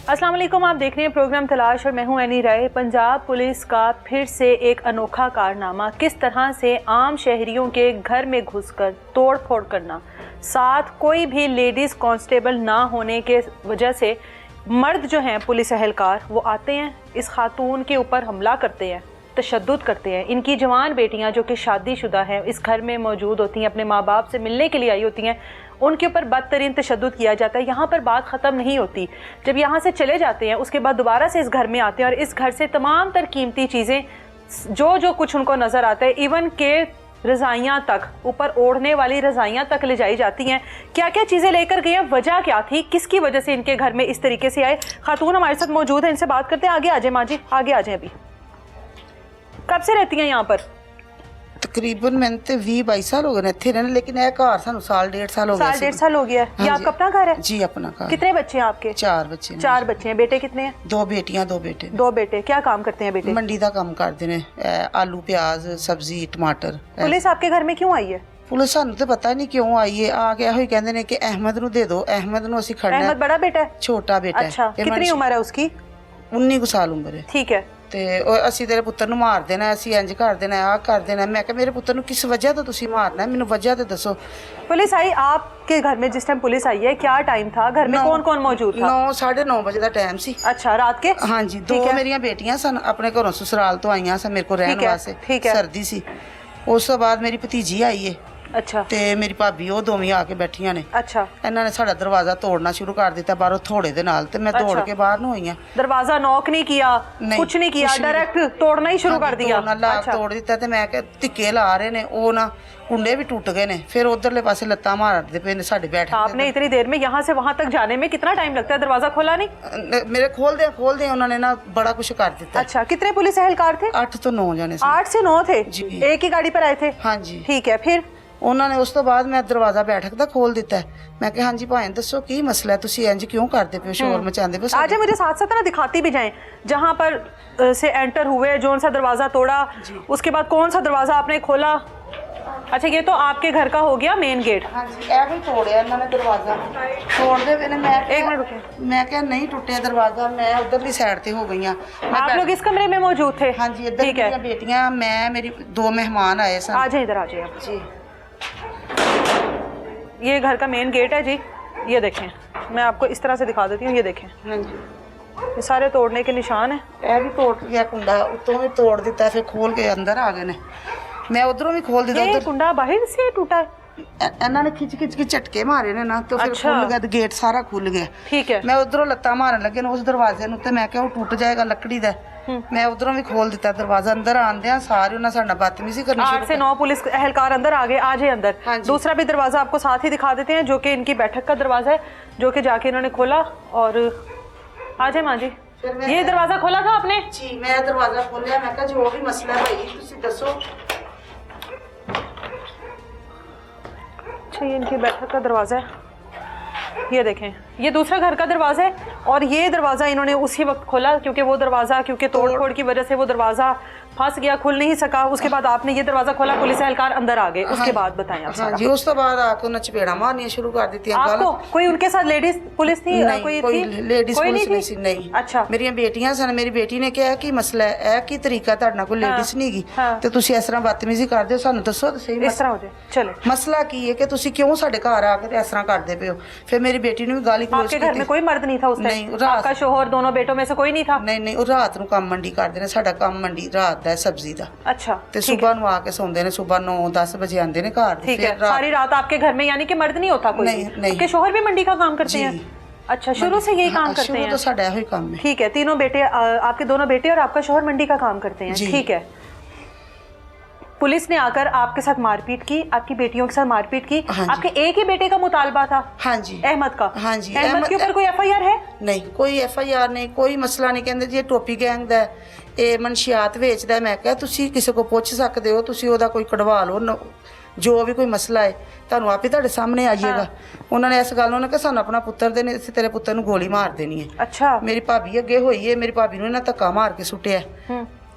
अस्सलाम वालेकुम, आप देख रहे हैं प्रोग्राम तलाश और मैं हूं एनी राय। पंजाब पुलिस का फिर से एक अनोखा कारनामा, किस तरह से आम शहरियों के घर में घुसकर तोड़ फोड़ करना, साथ कोई भी लेडीज़ कांस्टेबल ना होने के वजह से मर्द जो हैं पुलिस एहलकार वो आते हैं, इस खातून के ऊपर हमला करते हैं, तशद्दुद करते हैं। इनकी जवान बेटियां जो कि शादीशुदा हैं इस घर में मौजूद होती हैं, अपने माँ बाप से मिलने के लिए आई होती हैं, उनके ऊपर बदतरीन तशद्दुद किया जाता है। यहाँ पर बात ख़त्म नहीं होती, जब यहाँ से चले जाते हैं उसके बाद दोबारा से इस घर में आते हैं और इस घर से तमाम तर कीमती चीज़ें जो कुछ उनको नज़र आता है, इवन के रज़ाइयाँ तक, ऊपर ओढ़ने वाली रज़ाइयाँ तक ले जाई जाती हैं। क्या क्या चीज़ें लेकर गए हैं, वजह क्या थी, किसकी वजह से इनके घर में इस तरीके से आए। खातून हमारे साथ मौजूद है, इनसे बात करते हैं। आगे आ जाए माँ जी, आगे आ जाए। अभी कब से रहती हैं यहाँ पर? तकरीबन मैंने तो 20-22 साल हो गए इतने रहने, लेकिन यह घर सानू साल डेढ़ साल हो गया। साल डेढ़ साल हो गया है। ये आपका अपना घर है? जी अपना घर। कितने बच्चे हैं आपके? 4 बच्चे। 4 बच्चे हैं। बेटे कितने हैं? 2 बेटियां 2 बेटे। 2 बेटे। क्या काम करते हैं बेटे? मंडी का काम करते हैं, आलू प्याज सब्जी टमाटर। पुलिस आपके घर में क्यों आई है? पुलिस सानू तो पता नहीं क्यों आई है, आ गया हुई कहते हैं कि अहमद नू दे दो, अहमद नू ਅਸੀਂ ਖੜਨਾ। अहमद बड़ा बेटा है? छोटा बेटा है। अच्छा, कितनी उम्र है उसकी? 19 साल उम्र है। ठीक है। ਤੇ ਅਸੀਂ ਤੇਰੇ ਪੁੱਤਰ ਨੂੰ ਮਾਰ ਦੇਣਾ, ਅਸੀਂ ਇੰਜ ਕਰ ਦੇਣਾ, ਆਹ ਕਰ ਦੇਣਾ। ਮੈਂ ਕਿਹਾ ਮੇਰੇ ਪੁੱਤਰ ਨੂੰ ਕਿਸ ਵਜ੍ਹਾ ਤੋਂ ਤੁਸੀਂ ਮਾਰਨਾ, ਮੈਨੂੰ ਵਜ੍ਹਾ ਤੇ ਦੱਸੋ। पुलिस आई आपके घर में जिस टाइम पुलिस आई है, क्या टाइम था? घर में कौन कौन मौजूद था? 9-9:30 ਵਜੇ ਦਾ ਟਾਈਮ ਸੀ। अच्छा, रात के? ਹਾਂਜੀ, 2 ਮੇਰੀਆਂ ਬੇਟੀਆਂ ਸਨ, ਆਪਣੇ ਘਰੋਂ ਸਸੁਰਾਲ ਤੋਂ ਆਈਆਂ ਸਨ ਮੇਰੇ ਕੋਲ ਰਹਿਣ ਵਾਸਤੇ। ਸਰਦੀ ਸੀ। ਉਸ ਤੋਂ ਬਾਅਦ ਮੇਰੀ ਭਤੀਜੀ ਆਈ ਏ। अच्छा। ਤੇ ਮੇਰੀ ਭਾਬੀ ਉਹ ਦੋਵੇਂ ਆ ਕੇ ਬੈਠੀਆਂ ਨੇ। अच्छा। ਇਹਨਾਂ ਨੇ ਸਾਡਾ ਦਰਵਾਜ਼ਾ ਤੋੜਨਾ ਸ਼ੁਰੂ ਕਰ ਦਿੱਤਾ ਬਾਹਰੋਂ ਥੋੜੇ ਦੇ ਨਾਲ, ਤੇ ਮੈਂ ਦੌੜ ਕੇ ਬਾਹਰ ਨੂੰ ਆਈ ਆ। दरवाजा नॉक नहीं किया, कुछ नहीं किया, डायरेक्ट तोड़ना ही शुरू कर दिया। अच्छा। ਤੋੜ ਦਿੱਤਾ ਤੇ ਮੈਂ ਕਿ ਧਿੱਕੇ ਲਾ ਰਹੇ ਨੇ, ਉਹ ਨਾ कुंडे भी टूट गए ने। फिर उधरले पासे लत्ता मारते पे ने साडे बैठ। आपने इतनी देर में यहाँ से वहाँ तक जाने में कितना टाइम लगता है? दरवाजा खोला नहीं? मेरे खोल दे उन्होंने ना बड़ा कुछ कर दिया। अच्छा, कितने पुलिस एहलकार थे? 8 तो 9 जने। 8 से 9 थे जी। एक ही गाड़ी पर आए थे? हाँ जी। ठीक है। फिर उन्होंने उस तो बाद मैं दरवाजा बैठक का खोल दिता है। मैं कहा हाँ जी भाई दसो की मसला है, तुसी इंज क्यों करते पे, शोर मचाते पे? आज मुझे साथ साथ ना दिखाती भी जाएं जहाँ पर से एंटर हुए, जो सा दरवाजा तोड़ा, उसके बाद कौन सा दरवाजा आपने खोला। अच्छा, ये तो आपके घर का हो गया मेन गेट। हाँ जी, ऐ भी तोड़िया इन्होंने दरवाजा, तोड़ते पे ने। मैं एक मिनट रुके, मैं क्या नहीं टूटे दरवाजा, मैं उधरली साइड पे हो गई हां। आप लोग इस कमरे में मौजूद थे? हाँ जी, इधर मेरी बेटियां, मैं, मेरी 2 मेहमान आए सन। आ जाए इधर, आ जाइए जी। ये घर का मेन गेट है जी, ये देखें, मैं आपको इस तरह से दिखा देती हूँ। ये देखें, हाँ जी, ये सारे तोड़ने के निशान है। ये भी तोड़ गया कुंडा, उतों भी तोड़ दिता, फिर खोल के अंदर आ गए ने। मैं उधरों भी खोल दिता। ये कुंडा बाहर से टूटा है? इन्होंने खिंच के झटके मारे ने ना, तो फिर खुल गया, गेट सारा खुल गया। ठीक है। मैं उधरों लत्ता मारन लगे उस दरवाजे नु, ते मैं क्या वो टूट जाएगा लकड़ी दा। मैं उधरों भी खोल दिता दरवाजा। अंदर आंदे सारे उन्होंने साडा बदतमीजी करनी शुरू। 8 से 9 पुलिस एहलकार अंदर आ गए। आ जाए अंदर। हाँ, दूसरा भी दरवाजा आपको साथ ही दिखा देते हैं, जो कि इनकी बैठक का दरवाजा है, जो कि जाके इन्होंने खोला। और आ जाए माँ जी, ये दरवाजा खोला था आपने? जी, मैं दरवाजा खोलिया। मैं कहा जो भी मसला है भाई तुसी दसो। अच्छा, ये इनकी बैठक का दरवाजा है, ये देखें, ये दूसरा घर का दरवाजा है। और ये दरवाजा इन्होंने उसी वक्त खोला, क्योंकि वो दरवाजा, क्योंकि तोड़ फोड़ की वजह से वो दरवाजा फंस गया, खुल नहीं सका। उसके बाद आपने ये दरवाजा खोला, पुलिस एहलकार अंदर आ गए। उसके बाद बताएं आप। हाँ जी, उस तो बाद आके उन्हें चपेड़ा मारनी शुरू कर दी। आपको कोई उनके साथ लेडीज पुलिस थी? कोई लेडीज पुलिस नहीं। अच्छा। मेरी बेटियां सन, मेरी बेटी ने कहा कि मसला है कि तरीका तुहाडे नाल कोई लेडीज नहीं गी, ते तुसी इस तरह बदतमीजी करदे हो, सानू दसो ते सही। इस तरह हो जाए, चले। मसला की है कि तुसी क्यों साडे घर आके ते इस तरह करदे पे हो? फिर मेरी बेटी ने भी गाली गलौज की। आपके घर में कोई मर्द नहीं था उस टाइम? आपका शोहर, दोनों बेटों में से कोई नहीं था? नहीं, वो रात ਨੂੰ ਕੰਮ ਮੰਡੀ ਕਰਦੇ ਨੇ। ਸਾਡਾ ਕੰਮ ਮੰਡੀ ਰਾਤ ਦਾ ਸਬਜ਼ੀ ਦਾ। अच्छा। ਤੇ ਸਵੇਰ ਨੂੰ ਆ ਕੇ ਸੌਂਦੇ ਨੇ, ਸਵੇਰ 9-10 ਵਜੇ ਆਉਂਦੇ ਨੇ ਘਰ। ठीक है। सारी रात आपके घर में, यानी कि मर्द नहीं होता कोई? नहीं। आपके शोहर भी मंडी का काम करते हैं? अच्छा, शुरू से यही काम करते हैं? शुरू तो साडा यही काम है। ठीक है। तीनों बेटे, आपके दोनों बेटे और आपका शोहर मंडी का काम करते हैं? ठीक है। पुलिस ने आकर आपके साथ मारपीट की, आपकी बेटियों के साथ मारपीट की। आपके एक ही बेटे का मुतालबा था? हाँ जी। अहमद का? हाँ जी। अहमद के ऊपर कोई FIR है? नहीं, कोई FIR नहीं, कोई मसला नहीं। कहते जी टोपी गैंग दा ਇਹ ਮਨਸ਼ੀਆਤ ਵੇਚਦਾ। ਮੈਂ ਕਿਹਾ ਤੁਸੀਂ ਕਿਸੇ ਕੋ ਪੁੱਛ ਸਕਦੇ ਹੋ, ਤੁਸੀਂ ਉਹਦਾ ਕੋਈ ਕਢਵਾ ਲਓ, ਜੋ ਵੀ ਕੋਈ ਮਸਲਾ ਹੈ ਤੁਹਾਨੂੰ ਆਪੇ ਤੁਹਾਡੇ ਸਾਹਮਣੇ ਆ ਜਾਏਗਾ। ਉਹਨਾਂ ਨੇ ਇਸ ਗੱਲ ਨੂੰ ਕਿ ਸਾਨੂੰ ਆਪਣਾ ਪੁੱਤਰ ਦੇ ਨੇ, ਅਸੀਂ ਤੇਰੇ ਪੁੱਤਰ ਨੂੰ ਗੋਲੀ ਮਾਰ ਦੇਣੀ ਹੈ। ਅੱਛਾ। ਮੇਰੀ ਭਾਬੀ ਅੱਗੇ ਹੋਈ ਹੈ, ਮੇਰੀ ਭਾਬੀ ਨੂੰ ਇਹਨਾਂ ਧੱਕਾ ਮਾਰ ਕੇ ਸੁੱਟਿਆ।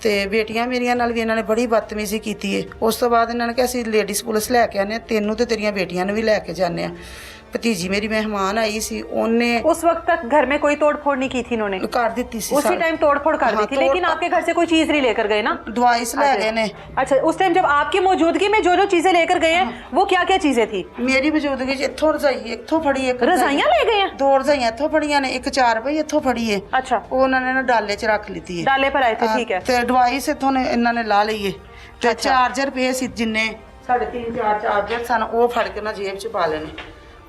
ਤੇ ਬੇਟੀਆਂ ਮੇਰੀਆਂ ਨਾਲ ਵੀ ਇਹਨਾਂ ਨੇ ਬੜੀ ਬਦਤਮੀਜ਼ੀ ਕੀਤੀ ਹੈ। ਉਸ ਤੋਂ ਬਾਅਦ ਇਹਨਾਂ ਨੇ ਕਿਹਾ ਅਸੀਂ ਲੇਡੀਜ਼ ਪੁਲਿਸ ਲੈ ਕੇ ਆਨੇ ਆ, ਤੈਨੂੰ ਤੇ ਤੇਰੀਆਂ ਬੇਟੀਆਂ ਨੂੰ ਵੀ ਲੈ ਕੇ ਜਾਂਦੇ ਆ। ਭਤੀਜੀ ਮੇਰੀ ਮਹਿਮਾਨ ਆਈ ਸੀ, ਉਹने उस वक्त तक घर में कोई तोड़ फोड़ नहीं की थी इन्होंने? कर दी थी उसी टाइम तोड़ फोड़ कर दी थी, लेकिन आपके घर से कोई चीज नहीं लेकर गए ना? दवाई ले गए ने। अच्छा, उस टाइम जब आपकी मौजूदगी में जो जो चीजें लेकर गए हैं वो क्या क्या चीजें थी? मेरी मौजूदगी च इत्थों रजाई इत्थों फड़ी, एक रजाइयां ले गए हैं? 2 रजाइयां इत्थों फड़ियां ने, एक 4 पई इत्थों फड़ी है। अच्छा, ਉਹ ਉਹਨਾਂ ਨੇ ਨਾ ਡਾਲੇ 'ਚ ਰੱਖ ਲਿੱਤੀ ਹੈ, डाले पर आए थे, ठीक है। ਤੇ ਡਿਵਾਈਸ ਇਥੋਂ ਨੇ ਇਹਨਾਂ ਨੇ ਲਾ ਲਈਏ ਤੇ ਚਾਰਜਰ ਪਏ ਸੀ ਜਿੰਨੇ 3.5-4 ਚਾਰਜਰ ਸਨ, ਉਹ ਫੜ ਕੇ ਨਾ ਜੇਬ 'ਚ ਪਾ ਲੈਣੇ।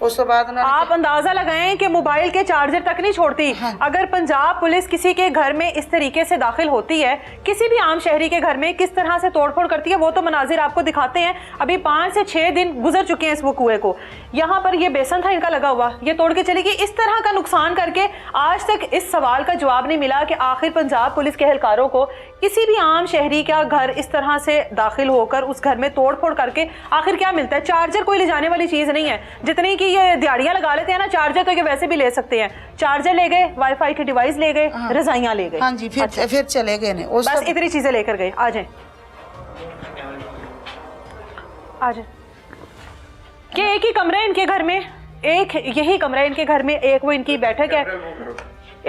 उस तो बाद आप अंदाजा लगाएं कि मोबाइल के चार्जर तक नहीं छोड़ती। हाँ। अगर पंजाब पुलिस किसी के घर में इस तरीके से दाखिल होती है, किसी भी आम शहरी के घर में किस तरह से तोड़फोड़ करती है, वो तो मनाजिर आपको दिखाते हैं। अभी 5 से 6 दिन गुजर चुके हैं इस वो कुएं को। यहाँ पर ये बेसन था इनका लगा हुआ, ये तोड़ के चली गई। इस तरह का नुकसान करके आज तक इस सवाल का जवाब नहीं मिला कि आखिर पंजाब पुलिस के एहलकारों को किसी भी आम शहरी का घर इस तरह से दाखिल होकर उस घर में तोड़फोड़ करके आखिर क्या मिलता है। चार्जर कोई ले जाने वाली चीज नहीं है, जितनी कि ये दिहाड़ियां लगा लेते हैं ना, चार्जर तो ये वैसे भी ले सकते हैं। चार्जर ले गए, वाईफाई की डिवाइस ले गए, रजाइयां ले गए। हाँ जी, फिर चले गए ने। बस इतनी चीजें लेकर गए। आ जाए, आ जाए। कि एक ही कमरा है इनके घर में, एक यही कमरा है इनके घर में, एक वो इनकी बैठक है,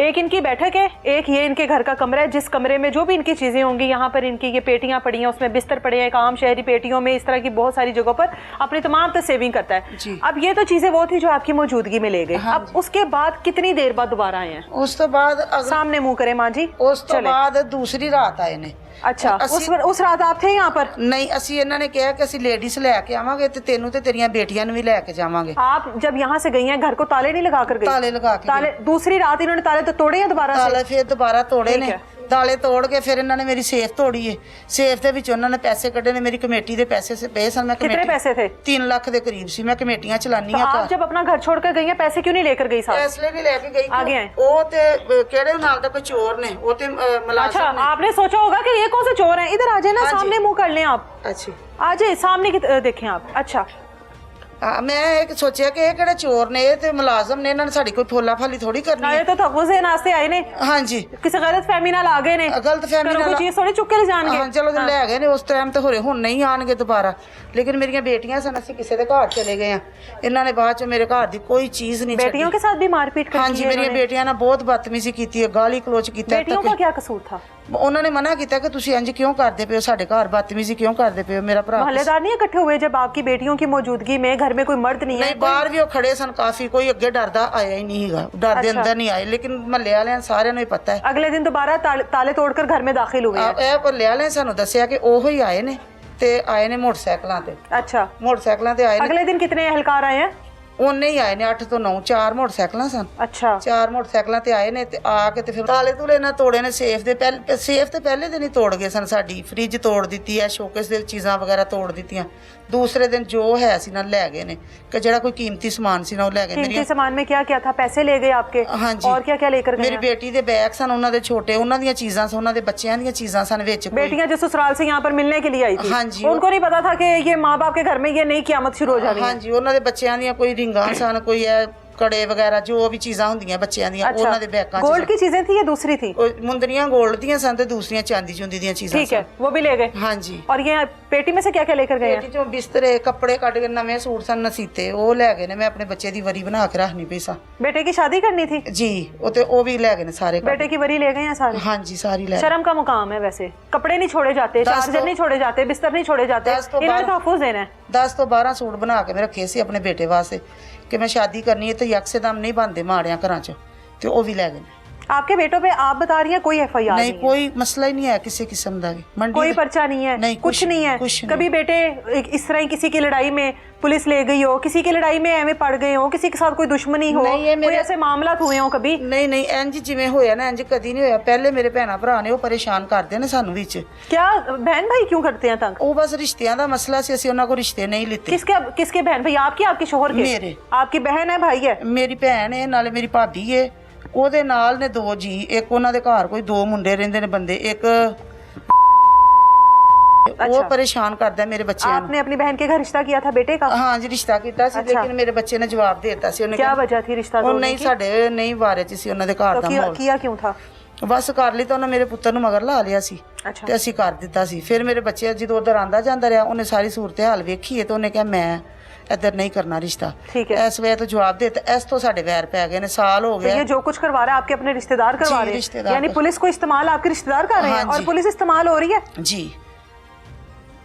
एक इनकी बैठक है, एक ये इनके घर का कमरा है, जिस कमरे में जो भी इनकी चीज़ें होंगी, यहाँ पर इनकी ये पेटियाँ पड़ी हैं, उसमें बिस्तर पड़े हैं। एक आम शहरी पेटियों में इस तरह की बहुत सारी जगहों पर अपनी तमाम तो सेविंग करता है। अब ये तो चीज़ें वो थी जो आपकी मौजूदगी में ले गए। हाँ, अब उसके बाद कितनी देर बाद दोबारा आए हैं? उस तो बाद सामने मुंह करे माँ जी। उस तो बाद दूसरी रात आए ने। अच्छा, उस रात आप थे यहाँ पर? नहीं, ਅਸੀਂ ਇਹਨਾਂ ਨੇ ਕਿਹਾ ਕਿ ਅਸੀਂ ਲੇਡੀਜ਼ ਲੈ ਕੇ ਆਵਾਂਗੇ ਤੇ ਤੈਨੂੰ ਤੇ ਤੇਰੀਆਂ ਬੇਟੀਆਂ ਨੂੰ ਵੀ ਲੈ ਕੇ ਜਾਵਾਂਗੇ। आप जब यहाँ से गई हैं, घर को ताले नहीं लगा कर गई? ताले लगा के ताले दूसरी रात इन्होंने ताले तो तोड़े हैं दोबारा से? ਤਾਲੇ ਫਿਰ ਦੁਬਾਰਾ ਤੋੜੇ ਨੇ। ਤਾਲੇ ਤੋੜ ਕੇ ਫਿਰ ਇਹਨਾਂ ਨੇ ਮੇਰੀ ਸੇਫ ਤੋੜੀ ਏ। ਸੇਫ ਦੇ ਵਿੱਚ ਉਹਨਾਂ ਨੇ ਪੈਸੇ ਕੱਢੇ ਨੇ, ਮੇਰੀ ਕਮੇਟੀ ਦੇ ਪੈਸੇ ਸੇ ਪਏ ਸਨ। ਮੈਂ कितने पैसे थे? 3 ਲੱਖ ਦੇ ਕਰੀਬ ਸੀ। ਮੈਂ ਕਮੇਟੀਆਂ ਚਲਾਨੀ ਆ। आप जब अपना घर छोड़कर गई हैं, पैसे क्यों नहीं लेकर गई साथ? ਫੈਸਲੇ ਨਹੀਂ ਲੈ ਕੇ ਗਈ। आगे हैं। ਉਹ ਤੇ ਕਿਹੜੇ ਨਾਲ ਦਾ ਕੋਈ ਚੋਰ ਨੇ, ਉਹ ਤੇ अच्छा, ਮੁਲਾਜ਼ਮ ਨੇ। आपने सोचा होगा कि ये कौन से चोर हैं? इधर आ जाए ना, सामने मुंह कर लें आप। ਅੱਛਾ, आ जाए सामने की देखें आप। अच्छा, ਮੈਂ ਇਹ ਸੋਚਿਆ ਕਿ ਇਹ ਕਿਹੜੇ ਚੋਰ ਨੇ, ਇਹ ਤੇ ਮੁਲਾਜ਼ਮ ਨੇ, ਇਹਨਾਂ ਨੇ ਸਾਡੀ ਕੋਈ ਫੋਲਾ ਫਾਲੀ ਥੋੜੀ ਕਰਨੀ ये ਹੈ। तो तहफ़्फ़ुज़ नास्ते आए ने, ਹਾਂਜੀ, किसी गलत फहमी नाल आ गए ने, ਗਲਤਫਹਿਮੀ घरों कोई ਨਾਲ चीज़ थोड़ी चुक के ले जाएंगे। ਹਾਂ, ਚਲੋ ਲੈ ਗਏ ਨੇ ਉਸ ਟਾਈਮ ਤੇ, ਹੋਰੇ ਹੁਣ ਨਹੀਂ ਆਣਗੇ ਦੁਬਾਰਾ। ਲੇਕਿਨ ਮੇਰੀਆਂ ਬੇਟੀਆਂ ਸਨ, ਅਸੀਂ ਕਿਸੇ ਦੇ ਘਰ ਚਲੇ ਗਏ ਆ। ਇਹਨਾਂ ਨੇ ਬਾਅਦ ਚ ਮੇਰੇ ਘਰ ਦੀ ਕੋਈ ਚੀਜ਼ ਨਹੀਂ बेटियों के साथ भी मारपीट करी ਹਾਂਜੀ, है ਮੇਰੀਆਂ इन्होंने? ਬੇਟੀਆਂ ਨਾਲ ਬਹੁਤ ਬਦਤਮੀਜ਼ੀ ਕੀਤੀ ਹੈ, ਗਾਲੀ ਕਲੋਚ ਕੀਤਾ। बेटियों का क्या कसूर था? ਉਹਨਾਂ ਨੇ ਮਨਾ ਕੀਤਾ ਕਿ ਤੁਸੀਂ ਇੰਜ ਕਿਉਂ ਕਰਦੇ ਪਏ ਹੋ, ਸਾਡੇ ਘਰ ਬਦਤਮੀਜ਼ੀ ਕਿਉਂ ਕਰਦੇ ਪਏ ਹੋ। ਮੇਰਾ ਭਰਾ मोहल्लेदार नहीं इकट्ठे हुए जब आपकी बेटियों की मौजूदगी में घर में कोई मर्द नहीं है? ਨਹੀਂ, ਬਾਹਰ ਵੀ ਉਹ ਖੜੇ ਸਨ ਕਾਫੀ, ਕੋਈ ਅੱਗੇ ਡਰਦਾ ਆਇਆ ਹੀ ਨਹੀਂ ਹੈਗਾ, ਡਰ ਦੇ ਅੰਦਰ ਨਹੀਂ ਆਏ। ਲੇਕਿਨ ਮਹੱਲੇ ਵਾਲਿਆਂ ਸਾਰਿਆਂ ਨੂੰ ਹੀ ਪਤਾ ਹੈ। अगले दिन दोबारा ताले तोड़कर घर में दाखिल हुए हैं? ਇਹ ਮਹੱਲੇ ਵਾਲਿਆਂ ਨੇ ਸਾਨੂੰ ਦੱਸਿਆ ਕਿ ਉਹੋ ਹੀ ਆਏ ਨੇ ਤੇ ਆਏ ਨੇ ਮੋਟਰਸਾਈਕਲਾਂ ਤੇ। अच्छा, ਮੋਟਰਸਾਈਕਲਾਂ ਤੇ ਆਏ ਨੇ। अगले दिन कितने एहलकार आए हैं? ਉਹਨੇ ਹੀ ਆਏ ਨੇ 8 ਤੋਂ 9, 4 ਮੋਟਰਸਾਈਕਲਾਂ ਸਨ। अच्छा, 4 ਮੋਟਰਸਾਈਕਲਾਂ ਤੇ ਆਏ ਨੇ ਤੇ ਆ ਕੇ ਤੇ ਫਿਰ ਤਾਲੇ ਤੂਲੇ ਨਾ ਤੋੜੇ ਨੇ। ਸੇਫ ਤੇ ਪਹਿਲੇ ਦਿਨ ਹੀ ਤੋੜ ਗਏ ਸਨ। ਸਾਡੀ ਫ੍ਰਿਜ ਤੋੜ ਦਿੱਤੀ ਹੈ, ਸ਼ੋਕੇਸ ਦੇ ਚੀਜ਼ਾਂ ਵਗੈਰਾ ਤੋੜ ਦਿੱਤੀਆਂ। दूसरे दिन जो है सी ना ले गए ने कि जेड़ा कोई कीमती सामान सी ना वो ले गए। कीमती सामान में क्या क्या था? पैसे ले गए आपके? हाँ जी। और क्या क्या लेकर गए? मेरी बेटी दे बैग सन, उन्हां दे छोटे, उन्हां दियां चीज़ां सन, उन्हां दे बच्चियां दियां चीज़ां सन विच। बेटियां जो ससुराल से यहाँ पर मिलने के लिए आई थी? हाँ जी। उनको नहीं पता था कि ये माँ बाप के घर में ये नई क़यामत शुरू हो जानी है? हाँ जी, उन्हां दे बच्चियां दियां कोई रिंगां सन, कोई है कड़े वगैरह, जो भी चीज़ां हुंदियां बच्चियां दियां, उन्हां दे बैगां च गोल्ड की चीजें थी या दूसरी थी? मुंदरियां गोल्ड दियां सन ते दूसरियां चांदी चुंदी दियां चीज़ां। ठीक है, वो भी ले गए। हाँ जी। और ये पेटी में से क्या क्या लेकर गए? पेटी चों बिस्तरे, कपड़े कट के नवे सूट सन नसीते, वो ले गए ने। मैं अपने बच्चे दी वरी बना के रखनी पई सा। बेटे की शादी करनी थी जी, वो भी ले गए ने सारे। बेटे की वरी ले गए हैं सारे? हाँ जी, सारी ले। शर्म का मुकाम है वैसे, कपड़े नहीं छोड़े जाते, चार्जर नहीं छोड़े जाते, बिस्तर नहीं छोड़े जाते, इन्होंने तहफ़्फ़ुज़ देना है। 10 ਤੋਂ 12 सूट बना के मैं रखे सी अपने बेटे वास्ते कि मैं शादी करनी है तो यकदम नहीं बनते माड़ियां घरां च, ते वो भी ले गए। आपके बेटों पे आप बता रही हैं कोई FIR नहीं, कोई मसला ही नहीं है किसी किस्म का भी। मंडी कोई पर्चा नहीं है? नहीं, कुछ नहीं है? कभी बेटे इस तरह किसी की लड़ाई में पुलिस ले गई हो, किसी की लड़ाई में एवं पड़ गए हो, किसी के साथ कोई दुश्मनी हो, कोई ऐसे मामला हुए हो कभी? नहीं नहीं, इंज जिवें होया ना इंज कदी नहीं होया। पहले मेरे भैन भरा ने वो परेशान करते ने सानू विच। क्या बहन भाई क्यों करते हैं तंग? वो बस रिश्तियां दा मसला सी, असीं उन्हां को रिश्ते नहीं लिते। किसके बहन भाई? आपकी, आपके शोहर के? मेरे। आपकी बहन है, भाई है? मेरी भैन है, नाले मेरी भाभी है। ਉਹਦੇ ਨਾਲ ਨੇ 2 ਜੀ, ਇੱਕ ਉਹਨਾਂ ਦੇ ਘਰ ਕੋਈ 2 ਮੁੰਡੇ ਰਹਿੰਦੇ ਨੇ ਬੰਦੇ, ਇੱਕ वो परेशान करता है मेरे बच्चे। आपने अपनी बहन के घर रिश्ता किया था बेटे का? हाँ जी, रिश्ता किया सी। लेकिन मेरे बच्चे ने जवाब देता सी। क्या वजह थी रिश्ता तोड़ने नहीं, साडे नहीं बारे च सी उन्हां दे घर दा माहौल। किया क्यों था? बस कर ली तो उन्हें मेरे पुत्र नूं मगर ला लिया सी। अच्छा। ते असीं कर दिता सी। फिर मेरे बच्चे जो उधर आंदा जांदा रहा, उन्हें सारी सूरत हाल वेखी है तो उन्हें कहा मैं ਇੱਧਰ ਨਹੀਂ ਕਰਨਾ ਰਿਸ਼ਤਾ। ठीक है। ਇਸ ਵੇ ਤੋਂ ਜਵਾਬ ਦੇ ਤੇ ਇਸ ਤੋਂ ਸਾਡੇ ਵੈਰ ਪੈ ਗਏ ਨੇ, ਸਾਲ हो तो गया। ये जो कुछ करवा रहा है आपके अपने रिश्तेदार करवा जी, रहे हैं, रिश्तेदार यानी कर- पुलिस को इस्तेमाल आपके रिश्तेदार कर रहे हैं। हाँ और जी। पुलिस इस्तेमाल हो रही है। जी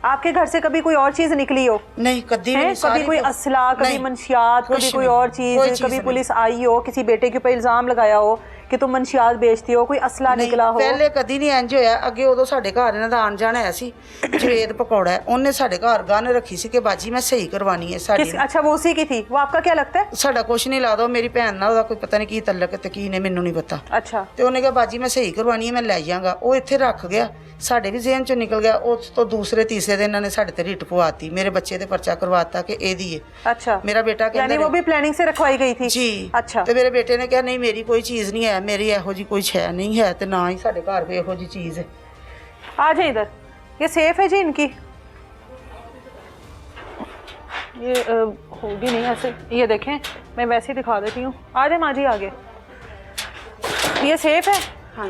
आपके घर से कभी कोई और चीज निकली हो? नहीं, कभी भी है? नहीं, कभी सारी कोई तो- असला, कभी नहीं, मंशियात, कुछ कभी कोई नहीं, और कोई चीज, कभी नहीं। पुलिस आई हो, किसी बेटे के ऊपर इल्जाम लगाया हो कि तुम मंशियात बेचती हो, कोई असला नहीं, निकला हो? ਪਹਿਲੇ ਕਦੀ ਨਹੀਂ ਇੰਜ ਹੋਇਆ। ਅੱਗੇ ਉਦੋਂ ਸਾਡੇ ਘਰ ਇਹਨਾਂ ਦਾ ਆਣ ਜਾਣ ਆਇਆ ਸੀ, ਜਵੇਦ ਪਕੌੜਾ, ਉਹਨੇ ਸਾਡੇ ਘਰ ਗਨ ਰੱਖੀ ਸੀ ਕਿ ਬਾਜੀ मैं सही करवानी है साड़ी। अच्छा, वो उसी की थी। वो आपका क्या लगता है? ਸਾਡਾ ਕੁਛ ਨਹੀਂ ਲੱਗਦਾ, ਮੇਰੀ ਭੈਣ ਨਾਲ ਉਹਦਾ ਕੋਈ ਪਤਾ ਨਹੀਂ ਕੀ ਤਲਕ ਤੇ ਕੀ ਨੇ, ਮੈਨੂੰ ਨਹੀਂ ਪਤਾ। अच्छा। ਤੇ ਉਹਨੇ ਕਿਹਾ ਬਾਜੀ ਮੈਂ ਸਹੀ ਕਰਵਾਣੀ ਹੈ, ਮੈਂ ਲੈ ਜਾਵਾਂਗਾ। ਉਹ ਇੱਥੇ ਰੱਖ ਗਿਆ, ਸਾਡੇ ਵੀ ਜ਼ਿਹਨ ਚੋਂ ਨਿਕਲ ਗਿਆ। ਉਸ ਤੋਂ ਦੂਸਰੇ ਤੀਸਰੇ ਦਿਨ ਇਹਨਾਂ ਨੇ ਸਾਡੇ ਤੇ ਰਿਟ ਪਵਾਤੀ, ਮੇਰੇ ਬੱਚੇ ਤੇ ਪਰਚਾ ਕਰਵਾਤਾ ਕਿ ਇਹਦੀ ਹੈ। अच्छा, ਮੇਰਾ ਬੇਟਾ यानी ਕਹਿੰਦਾ वो भी प्लानिंग से रखवाई गई थी। ਜੀ। अच्छा। ਤੇ ਮੇਰੇ ਬੇਟੇ ਨੇ ਕਿਹਾ ਨਹੀਂ ਮੇਰੀ ਕੋਈ ਚੀਜ਼ ਨਹੀਂ ਹੈ, ਮੇਰੀ ਇਹੋ ਜੀ ਕੋਈ ਸ਼ੈ ਨਹੀਂ ਹੈ, ਤੇ ਨਾ ਹੀ ਸਾਡੇ ਘਰ ਕੋਈ ਇਹੋ ਜੀ ਚੀਜ਼ ਹੈ। आ जाए इधर, ये सेफ है जी इनकी? ये होगी नहीं ऐसे, ये देखें, मैं वैसे ही दिखा देती हूँ। आ जाए माँ जी आगे। ये सेफ है? हाँ।